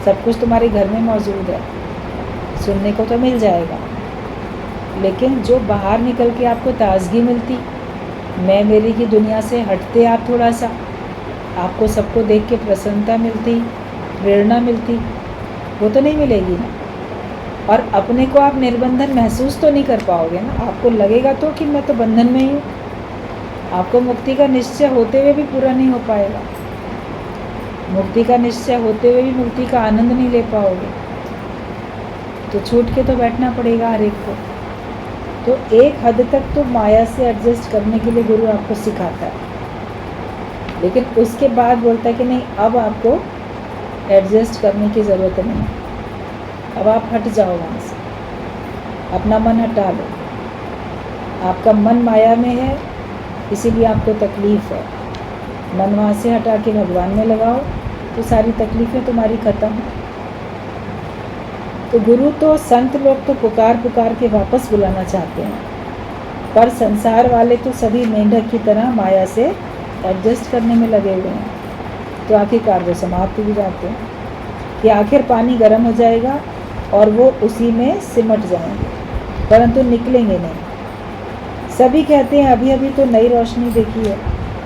सब कुछ तुम्हारे घर में मौजूद है, सुनने को तो मिल जाएगा। लेकिन जो बाहर निकल के आपको ताजगी मिलती, मैं मेरी की दुनिया से हटते आप थोड़ा सा, आपको सबको देख के प्रसन्नता मिलती, प्रेरणा मिलती, वो तो नहीं मिलेगी ना। और अपने को आप निर्बंधन महसूस तो नहीं कर पाओगे ना, आपको लगेगा तो कि मैं तो बंधन में ही हूँ। आपको मुक्ति का निश्चय होते हुए भी पूरा नहीं हो पाएगा, मुक्ति का निश्चय होते हुए भी मुक्ति का आनंद नहीं ले पाओगे। तो छूट के तो बैठना पड़ेगा हर एक को। तो एक हद तक तो माया से एडजस्ट करने के लिए गुरु आपको सिखाता है, लेकिन उसके बाद बोलता है कि नहीं, अब आपको एडजस्ट करने की ज़रूरत नहीं, अब आप हट जाओ वहाँ से, अपना मन हटा लो। आपका मन माया में है, इसीलिए आपको तकलीफ़ है। मन वहाँ से हटा के भगवान में लगाओ तो सारी तकलीफ़ें तुम्हारी ख़त्म। तो गुरु तो संत लोग तो पुकार पुकार के वापस बुलाना चाहते हैं, पर संसार वाले तो सभी मेंढक की तरह माया से एडजस्ट करने में लगे हुए हैं। तो आखिरकार वो समाप्त भी जाते हैं कि आखिर पानी गर्म हो जाएगा और वो उसी में सिमट जाएंगे, परंतु निकलेंगे नहीं। सभी कहते हैं अभी अभी तो नई रोशनी देखी है,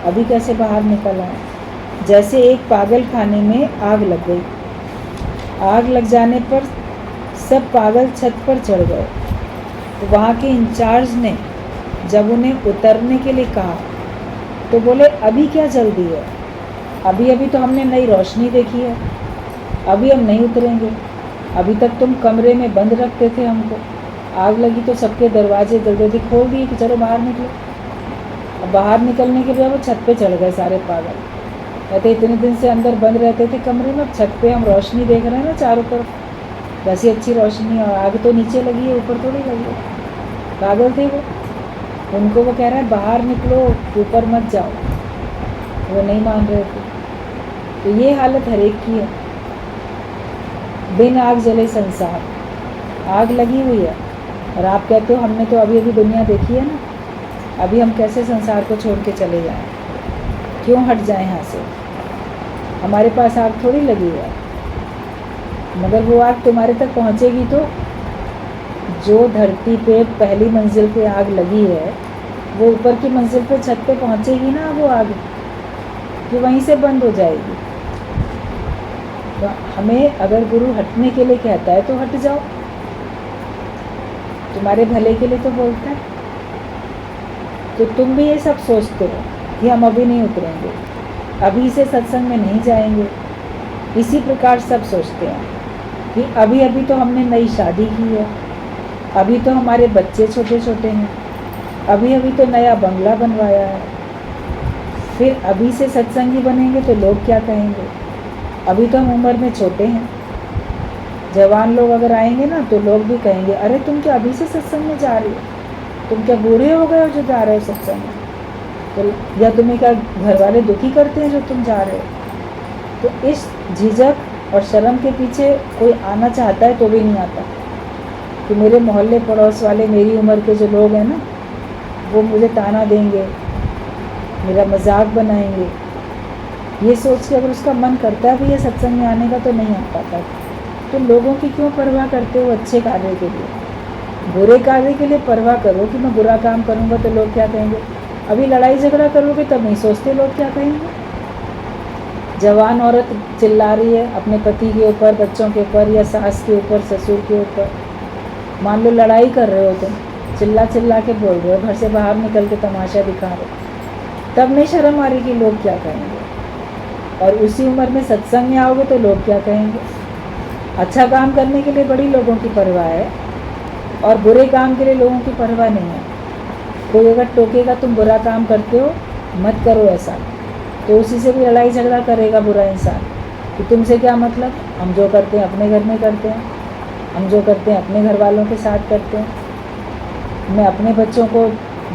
अभी कैसे बाहर निकल आए। जैसे एक पागल खाने में आग लग गई, आग लग जाने पर सब पागल छत पर चढ़ गए। तो वहाँ के इंचार्ज ने जब उन्हें उतरने के लिए कहा तो बोले अभी क्या जल्दी है, अभी अभी तो हमने नई रोशनी देखी है, अभी हम नहीं उतरेंगे, अभी तक तुम कमरे में बंद रखते थे हमको, आग लगी तो सबके दरवाजे जल्दी खोल दिए कि चलो बाहर निकलो। अब बाहर निकलने के बाद वो छत पे चढ़ गए सारे पागल, कहते इतने दिन से अंदर बंद रहते थे कमरे में, अब छत पे हम रोशनी देख रहे हैं ना चारों तरफ, वैसी अच्छी रोशनी, और आग तो नीचे लगी है ऊपर थोड़ी लगी है। पागल थे वो, उनको वो कह रहा है बाहर निकलो, ऊपर मत जाओ, वो नहीं मान रहे थे। तो ये हालत हर एक की है। बिन आग जले संसार, आग लगी हुई है और आप कहते हो हमने तो अभी अभी दुनिया देखी है ना, अभी हम कैसे संसार को छोड़ के चले जाएं, क्यों हट जाएं यहाँ से, हमारे पास आग थोड़ी लगी है। मगर वो आग तुम्हारे तक पहुँचेगी तो, जो धरती पे पहली मंजिल पे आग लगी है वो ऊपर की मंजिल पे छत पे पहुँचेगी ना वो आग, कि वहीं से बंद हो जाएगी। तो हमें अगर गुरु हटने के लिए कहता है तो हट जाओ, तुम्हारे भले के लिए तो बोलता है। तो तुम भी ये सब सोचते हो कि हम अभी नहीं उतरेंगे, अभी से सत्संग में नहीं जाएंगे, इसी प्रकार सब सोचते हैं कि अभी अभी तो हमने नई शादी की है, अभी तो हमारे बच्चे छोटे छोटे हैं, अभी अभी तो नया बंगला बनवाया है, फिर अभी से सत्संगी बनेंगे तो लोग क्या कहेंगे, अभी तो हम उम्र में छोटे हैं। जवान लोग अगर आएंगे ना तो लोग भी कहेंगे अरे तुम क्या अभी से सत्संग में जा रही हो, तुम क्या बूढ़े हो गए हो जो जा रहे हो सत्संग में, तो या तुम्हें क्या घर वाले दुखी करते हैं जो तुम जा रहे हो। तो इस झिझक और शर्म के पीछे कोई आना चाहता है तो भी नहीं आता कि मेरे मोहल्ले पड़ोस वाले, मेरी उम्र के जो लोग हैं ना, वो मुझे ताना देंगे, मेरा मजाक बनाएंगे। ये सोच के अगर उसका मन करता भी है सत्संग में आने का तो नहीं आ पाता। तो लोगों की क्यों परवाह करते हो अच्छे कार्य के लिए, बुरे कार्य के लिए परवाह करो कि मैं बुरा काम करूँगा तो लोग क्या कहेंगे। अभी लड़ाई झगड़ा करोगे तब नहीं सोचते लोग क्या कहेंगे। जवान औरत चिल्ला रही है अपने पति के ऊपर, बच्चों के ऊपर, या सास के ऊपर, ससुर के ऊपर, मान लो लड़ाई कर रहे हो तुम, चिल्ला चिल्ला के बोल रहे हो, घर से बाहर निकल के तमाशा दिखा रहे हो, तब नहीं शर्म आ रही कि लोग क्या कहेंगे। और उसी उम्र में सत्संग में आओगे तो लोग क्या कहेंगे। अच्छा काम करने के लिए बड़ी लोगों की परवाह है और बुरे काम के लिए लोगों की परवाह नहीं है। कोई अगर टोकेगा तुम बुरा काम करते हो, मत करो ऐसा, तो उसी से भी लड़ाई झगड़ा करेगा बुरा इंसान कि तुमसे क्या मतलब, हम जो करते हैं अपने घर में करते हैं, हम जो करते हैं अपने घर वालों के साथ करते हैं। मैं अपने बच्चों को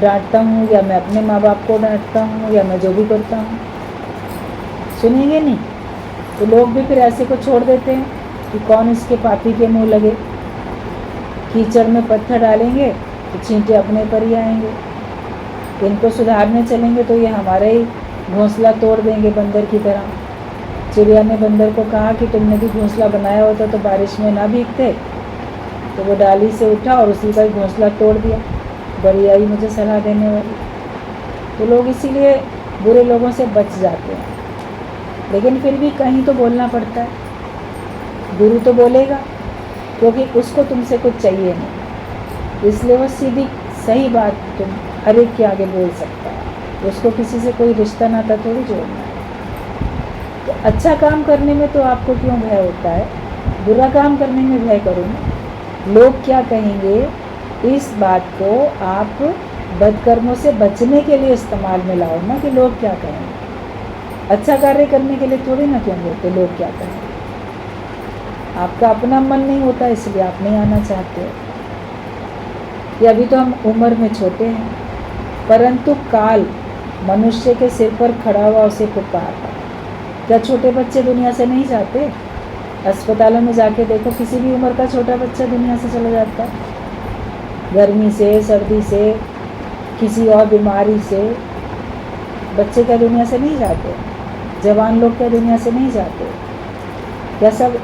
डांटता हूँ या मैं अपने माँ बाप को डांटता हूँ या मैं जो भी करता हूँ, सुनेंगे नहीं। तो लोग भी फिर ऐसे को छोड़ देते हैं कि कौन इसके पापी के मुँह लगे। कीचड़ में पत्थर डालेंगे तो छींटे अपने पर ही आएंगे। इनको सुधारने चलेंगे तो ये हमारा ही घोंसला तोड़ देंगे बंदर की तरह। चिड़िया ने बंदर को कहा कि तुमने भी घोंसला बनाया होता तो बारिश में ना भीगते। तो वो डाली से उठा और उसी का घोंसला तोड़ दिया। बड़ी आई मुझे सलाह देने वाली। तो लोग इसीलिए बुरे लोगों से बच जाते हैं, लेकिन फिर भी कहीं तो बोलना पड़ता है। गुरु तो बोलेगा क्योंकि उसको तुमसे कुछ चाहिए नहीं, इसलिए वो सीधी सही बात तुम हर एक के आगे बोल सकता है। उसको किसी से कोई रिश्ता नाता थोड़ी जोड़ना है। तो अच्छा काम करने में तो आपको क्यों भय होता है, बुरा काम करने में भय करो ना। लोग क्या कहेंगे, इस बात को आप बदकर्मों से बचने के लिए इस्तेमाल में लाओ ना कि लोग क्या कहेंगे। अच्छा कार्य करने के लिए थोड़ी ना क्यों बोलते लोग क्या कहेंगे। आपका अपना मन नहीं होता इसलिए आप नहीं आना चाहते हो। ये अभी तो हम उम्र में छोटे हैं, परंतु काल मनुष्य के सिर पर खड़ा हुआ उसे पुकारता। क्या छोटे बच्चे दुनिया से नहीं जाते? अस्पतालों में जाके देखो, किसी भी उम्र का छोटा बच्चा दुनिया से चला जाता है। गर्मी से, सर्दी से, किसी और बीमारी से बच्चे क्या दुनिया से नहीं जाते? जवान लोग क्या दुनिया से नहीं जाते? क्या सब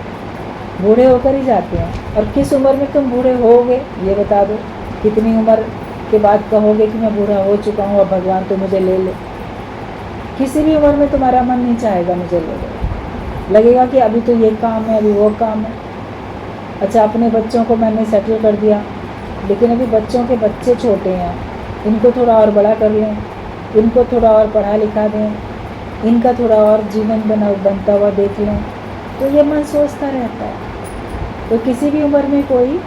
बूढ़े होकर ही जाते हैं? और किस उम्र में तुम बूढ़े होगे ये बता दो। कितनी उम्र के बाद कहोगे कि मैं बूढ़ा हो चुका हूँ, अब भगवान तो मुझे ले ले। किसी भी उम्र में तुम्हारा मन नहीं चाहेगा मुझे ले ले, लगेगा कि अभी तो ये काम है, अभी वो काम है। अच्छा, अपने बच्चों को मैंने सेटल कर दिया, लेकिन अभी बच्चों के बच्चे छोटे हैं, इनको थोड़ा और बड़ा कर लें, इनको थोड़ा और पढ़ा लिखा दें, इनका थोड़ा और जीवन बनता हुआ देख लें। तो ये मन सोचता रहता है। तो किसी भी उम्र में कोई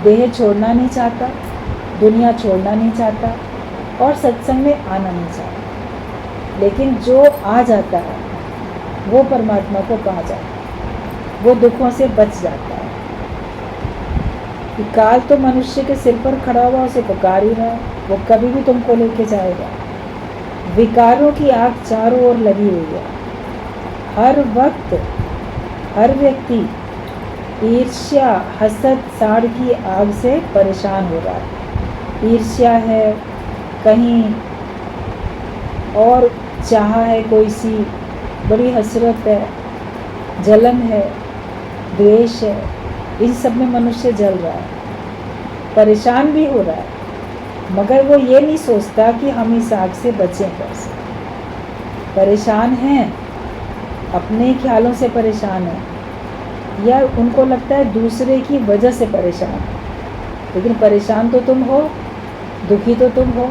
देह छोड़ना नहीं चाहता, दुनिया छोड़ना नहीं चाहता और सत्संग में आना नहीं चाहता। लेकिन जो आ जाता है वो परमात्मा को पा जाता है, वो दुखों से बच जाता है। कि काल तो मनुष्य के सिर पर खड़ा हुआ उसे पुकार ही रहा है, वो कभी भी तुमको लेके जाएगा। विकारों की आग चारों ओर लगी हुई है। हर वक्त हर व्यक्ति ईर्ष्या, हसद, साड़ की आग से परेशान हो रहा है। ईर्ष्या है, कहीं और चाह है, कोई सी बड़ी हसरत है, जलन है, द्वेष है, इन सब में मनुष्य जल रहा है, परेशान भी हो रहा है। मगर वो ये नहीं सोचता कि हम इस आग से बचें कैसे। परेशान हैं, अपने ख्यालों से परेशान है, या उनको लगता है दूसरे की वजह से परेशान है। लेकिन परेशान तो तुम हो, दुखी तो तुम हो।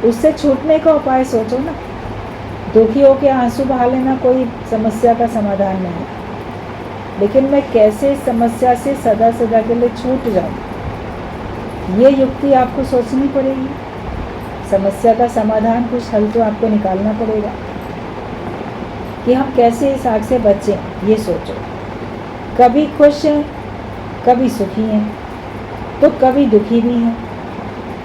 उससे छूटने का उपाय सोचो ना। दुखी हो के आंसू बहा लेना कोई समस्या का समाधान नहीं, लेकिन मैं कैसे इस समस्या से सदा सदा के लिए छूट जाऊं, ये युक्ति आपको सोचनी पड़ेगी। समस्या का समाधान, कुछ हल तो आपको निकालना पड़ेगा कि हम कैसे इस आग से बचें। ये सोचो, कभी खुश हैं, कभी सुखी हैं, तो कभी दुखी भी हैं,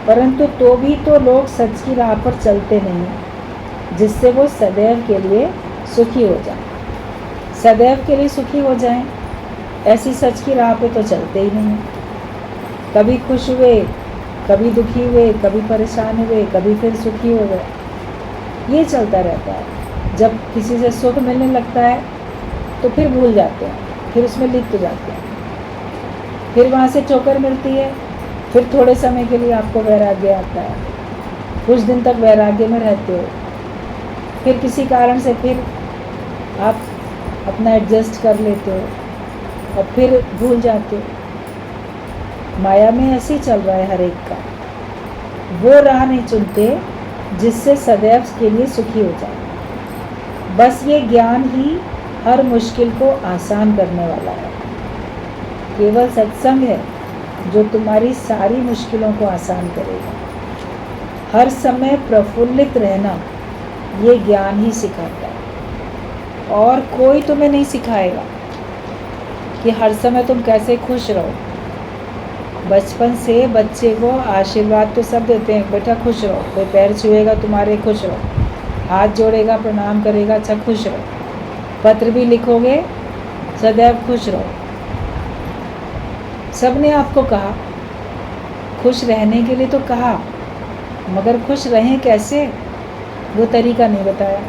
परंतु तो भी तो लोग सच की राह पर चलते नहीं हैं, जिससे वो सदैव के लिए सुखी हो जाएं। सदैव के लिए सुखी हो जाएं, ऐसी सच की राह पे तो चलते ही नहीं हैं। कभी खुश हुए, कभी दुखी हुए, कभी परेशान हुए, कभी फिर सुखी हो गए, ये चलता रहता है। जब किसी से सुख मिलने लगता है तो फिर भूल जाते हैं, फिर उसमें लिप्त जाते हैं, फिर वहाँ से ठोकर मिलती है, फिर थोड़े समय के लिए आपको वैराग्य आता है, कुछ दिन तक वैराग्य में रहते हो, फिर किसी कारण से फिर आप अपना एडजस्ट कर लेते हो और फिर भूल जाते हो। माया में ऐसे ही चल रहा है हर एक का। वो राह नहीं चुनते जिससे सदैव के लिए सुखी हो जाए। बस ये ज्ञान ही हर मुश्किल को आसान करने वाला है। केवल सत्संग है जो तुम्हारी सारी मुश्किलों को आसान करेगा। हर समय प्रफुल्लित रहना ये ज्ञान ही सिखाता है। और कोई तुम्हें नहीं सिखाएगा कि हर समय तुम कैसे खुश रहो। बचपन से बच्चे को आशीर्वाद तो सब देते हैं, बेटा खुश रहो, कोई पैर छुएगा तुम्हारे खुश रहो, हाथ जोड़ेगा प्रणाम करेगा अच्छा खुश रहो, पत्र भी लिखोगे सदैव खुश रहो। सब ने आपको कहा, खुश रहने के लिए तो कहा, मगर खुश रहें कैसे वो तरीका नहीं बताया।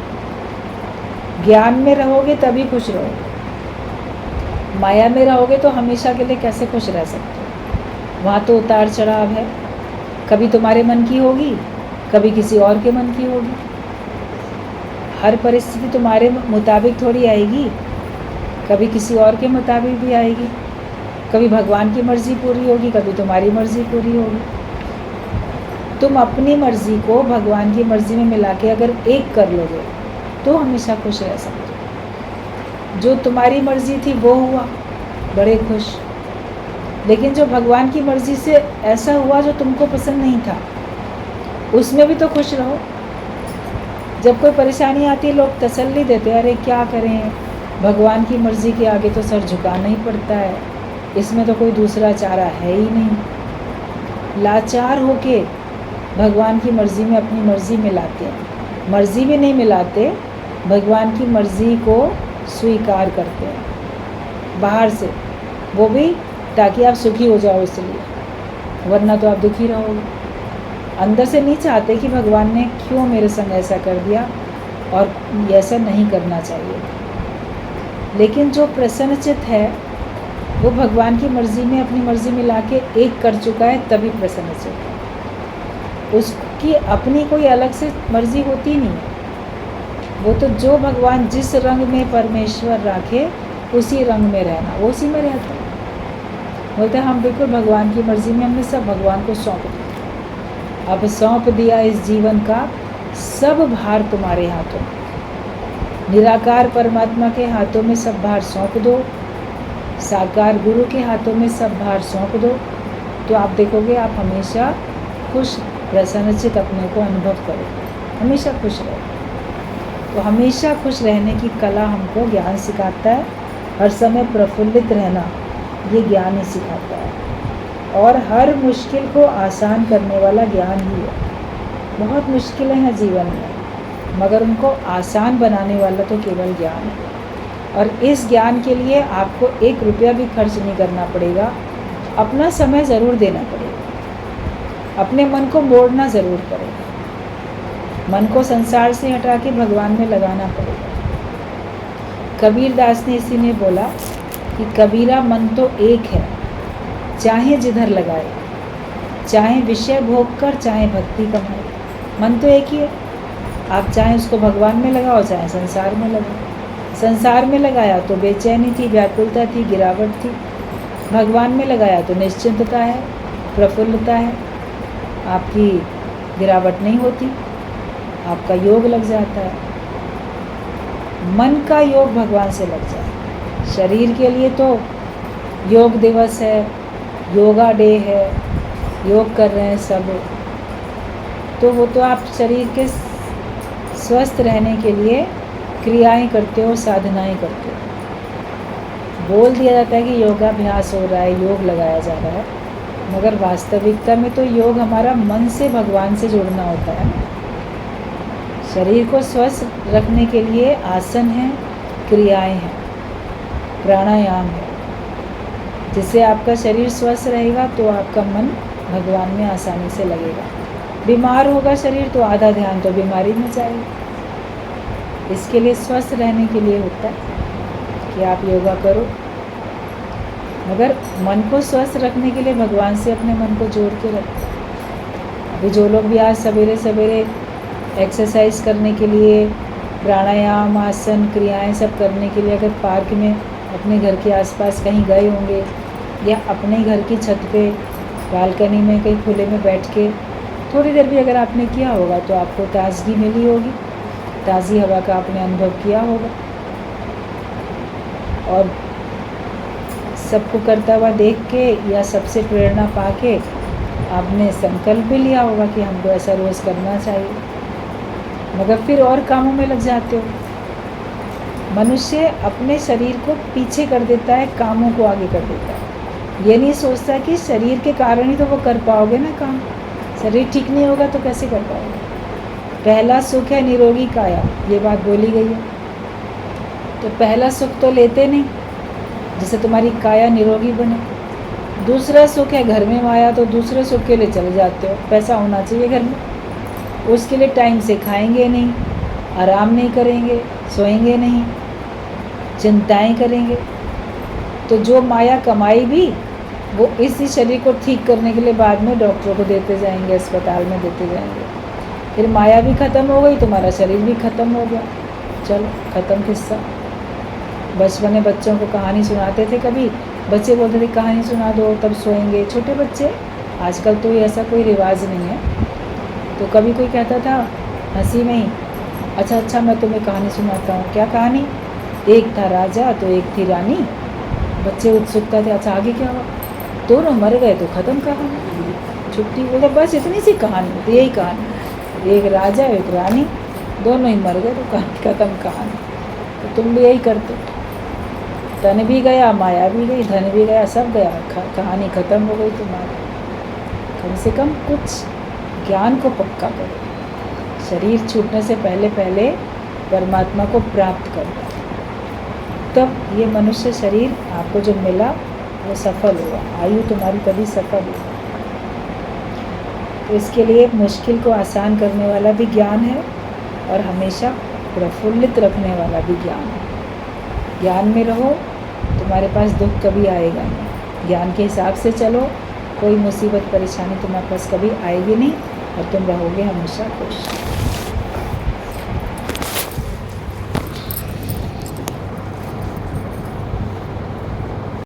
ज्ञान में रहोगे तभी खुश रहोगे, माया में रहोगे तो हमेशा के लिए कैसे खुश रह सकते हो। वहाँ तो उतार चढ़ाव है, कभी तुम्हारे मन की होगी, कभी किसी और के मन की होगी। हर परिस्थिति तुम्हारे मुताबिक थोड़ी आएगी, कभी किसी और के मुताबिक भी आएगी। कभी भगवान की मर्ज़ी पूरी होगी, कभी तुम्हारी मर्ज़ी पूरी होगी। तुम अपनी मर्ज़ी को भगवान की मर्ज़ी में मिला के अगर एक कर लोगे तो हमेशा खुश रह सकते हो। जो तुम्हारी मर्ज़ी थी वो हुआ, बड़े खुश, लेकिन जो भगवान की मर्ज़ी से ऐसा हुआ जो तुमको पसंद नहीं था, उसमें भी तो खुश रहो। जब कोई परेशानी आती है लोग तसल्ली देते हैं, अरे क्या करें, भगवान की मर्ज़ी के आगे तो सर झुकाना ही पड़ता है, इसमें तो कोई दूसरा चारा है ही नहीं। लाचार होके भगवान की मर्ज़ी में अपनी मर्ज़ी मिलाते हैं, मर्ज़ी भी नहीं मिलाते, भगवान की मर्ज़ी को स्वीकार करते हैं बाहर से, वो भी ताकि आप सुखी हो जाओ इसलिए, वरना तो आप दुखी रहोगे। अंदर से नहीं चाहते कि भगवान ने क्यों मेरे संग ऐसा कर दिया और ऐसा नहीं करना चाहिए। लेकिन जो प्रसन्नचित्त है वो भगवान की मर्ज़ी में अपनी मर्ज़ी मिला के एक कर चुका है, तभी प्रसन्नचित्त है। उसकी अपनी कोई अलग से मर्ज़ी होती नहीं है, वो तो जो भगवान जिस रंग में परमेश्वर राखे उसी रंग में रहना, वो उसी में रहता है। बोलते हैं हम बिल्कुल भगवान की मर्ज़ी में, हमने सब भगवान को सौंप दिया। अब सौंप दिया इस जीवन का सब भार तुम्हारे हाथों में, निराकार परमात्मा के हाथों में सब भार सौंप दो, साकार गुरु के हाथों में सब भार सौंप दो, तो आप देखोगे आप हमेशा खुश प्रसन्नचित्त अपने को अनुभव करोगे, हमेशा खुश रहोगे। तो हमेशा खुश रहने की कला हमको ज्ञान सिखाता है। हर समय प्रफुल्लित रहना ये ज्ञान ही सिखाता है। और हर मुश्किल को आसान करने वाला ज्ञान ही है। बहुत मुश्किलें हैं जीवन में, मगर उनको आसान बनाने वाला तो केवल ज्ञान है। और इस ज्ञान के लिए आपको 1 रुपया भी खर्च नहीं करना पड़ेगा, अपना समय ज़रूर देना पड़ेगा, अपने मन को मोड़ना ज़रूर पड़ेगा, मन को संसार से हटा के भगवान में लगाना पड़ेगा। कबीर दास ने इसी ने बोला कि कबीरा मन तो एक है, चाहे जिधर लगाए, चाहे विषय भोग कर चाहे भक्ति कमाए। मन तो एक ही है, आप चाहे उसको भगवान में लगाओ चाहे संसार में लगाओ। संसार में लगाया तो बेचैनी थी, व्याकुलता थी, गिरावट थी। भगवान में लगाया तो निश्चिंतता है, प्रफुल्लता है, आपकी गिरावट नहीं होती, आपका योग लग जाता है। मन का योग भगवान से लग जाए। शरीर के लिए तो योग दिवस है, योगा डे है, योग कर रहे हैं सब, तो वो तो आप शरीर के स्वस्थ रहने के लिए क्रियाएं करते हो, साधनाएं करते हो। बोल दिया जाता है कि योगाभ्यास हो रहा है, योग लगाया जा रहा है, मगर वास्तविकता में तो योग हमारा मन से भगवान से जुड़ना होता है। शरीर को स्वस्थ रखने के लिए आसन हैं, क्रियाएं हैं, प्राणायाम है, जिससे आपका शरीर स्वस्थ रहेगा तो आपका मन भगवान में आसानी से लगेगा। बीमार होगा शरीर तो आधा ध्यान तो बीमारी में जाएगा। इसके लिए स्वस्थ रहने के लिए होता है कि आप योगा करो, मगर मन को स्वस्थ रखने के लिए भगवान से अपने मन को जोड़ के रखो। अभी जो लोग भी आज सवेरे सवेरे एक्सरसाइज करने के लिए, प्राणायाम, आसन, क्रियाएं सब करने के लिए अगर पार्क में अपने घर के आसपास कहीं गए होंगे या अपने घर की छत पे बालकनी में कहीं खुले में बैठ के थोड़ी देर भी अगर आपने किया होगा तो आपको ताजगी मिली होगी, ताज़ी हवा का आपने अनुभव किया होगा। और सबको करता हुआ देख के या सबसे प्रेरणा पाके आपने संकल्प भी लिया होगा कि हमको ऐसा रोज़ करना चाहिए। मगर फिर और कामों में लग जाते हो। मनुष्य अपने शरीर को पीछे कर देता है, कामों को आगे कर देता है। ये नहीं सोचता कि शरीर के कारण ही तो वो कर पाओगे ना काम। शरीर ठीक नहीं होगा तो कैसे कर पाओगे। पहला सुख है निरोगी काया, ये बात बोली गई है। तो पहला सुख तो लेते नहीं, जिससे तुम्हारी काया निरोगी बने। दूसरा सुख है घर में माया, तो दूसरे सुख के लिए चले जाते हो। पैसा होना चाहिए घर में, उसके लिए टाइम से खाएंगे नहीं, आराम नहीं करेंगे, सोएंगे नहीं, चिंताएं करेंगे। तो जो माया कमाई भी वो इसी शरीर को ठीक करने के लिए बाद में डॉक्टरों को देते जाएंगे, अस्पताल में देते जाएंगे। फिर माया भी ख़त्म हो गई, तुम्हारा शरीर भी ख़त्म हो गया। चलो ख़त्म किस्सा। बचपन में बच्चों को कहानी सुनाते थे, कभी बच्चे बोलते थे कहानी सुना दो तब सोएंगे, छोटे बच्चे। आजकल तो ऐसा कोई रिवाज नहीं है। तो कभी कोई कहता था हंसी में ही, अच्छा मैं तुम्हें कहानी सुनाता हूँ। क्या कहानी? एक था राजा तो एक थी रानी। बच्चे उत्सुकता थे, अच्छा आगे क्या हुआ? दोनों मर गए तो ख़त्म कहानी, छुट्टी। बोले बस इतनी सी कहानी, तो यही कहानी, एक राजा एक रानी, दोनों ही मर गए तो कहानी ख़त्म कहानी। तो तुम भी यही करते, धन भी गया, माया भी गई, धन भी गया, सब गया, कहानी ख़त्म हो गई तुम्हारी। कम से कम कुछ ज्ञान को पक्का करो। शरीर छूटने से पहले पहले परमात्मा को प्राप्त करो, तब ये मनुष्य शरीर आपको जो मिला वो सफल हुआ, आयु तुम्हारी तभी सफल हुई। तो इसके लिए मुश्किल को आसान करने वाला भी ज्ञान है और हमेशा प्रफुल्लित रखने वाला भी ज्ञान है। ज्ञान में रहो, तुम्हारे पास दुख कभी आएगा नहीं। ज्ञान के हिसाब से चलो, कोई मुसीबत परेशानी तुम्हारे पास कभी आएगी नहीं और तुम रहोगे हमेशा खुश।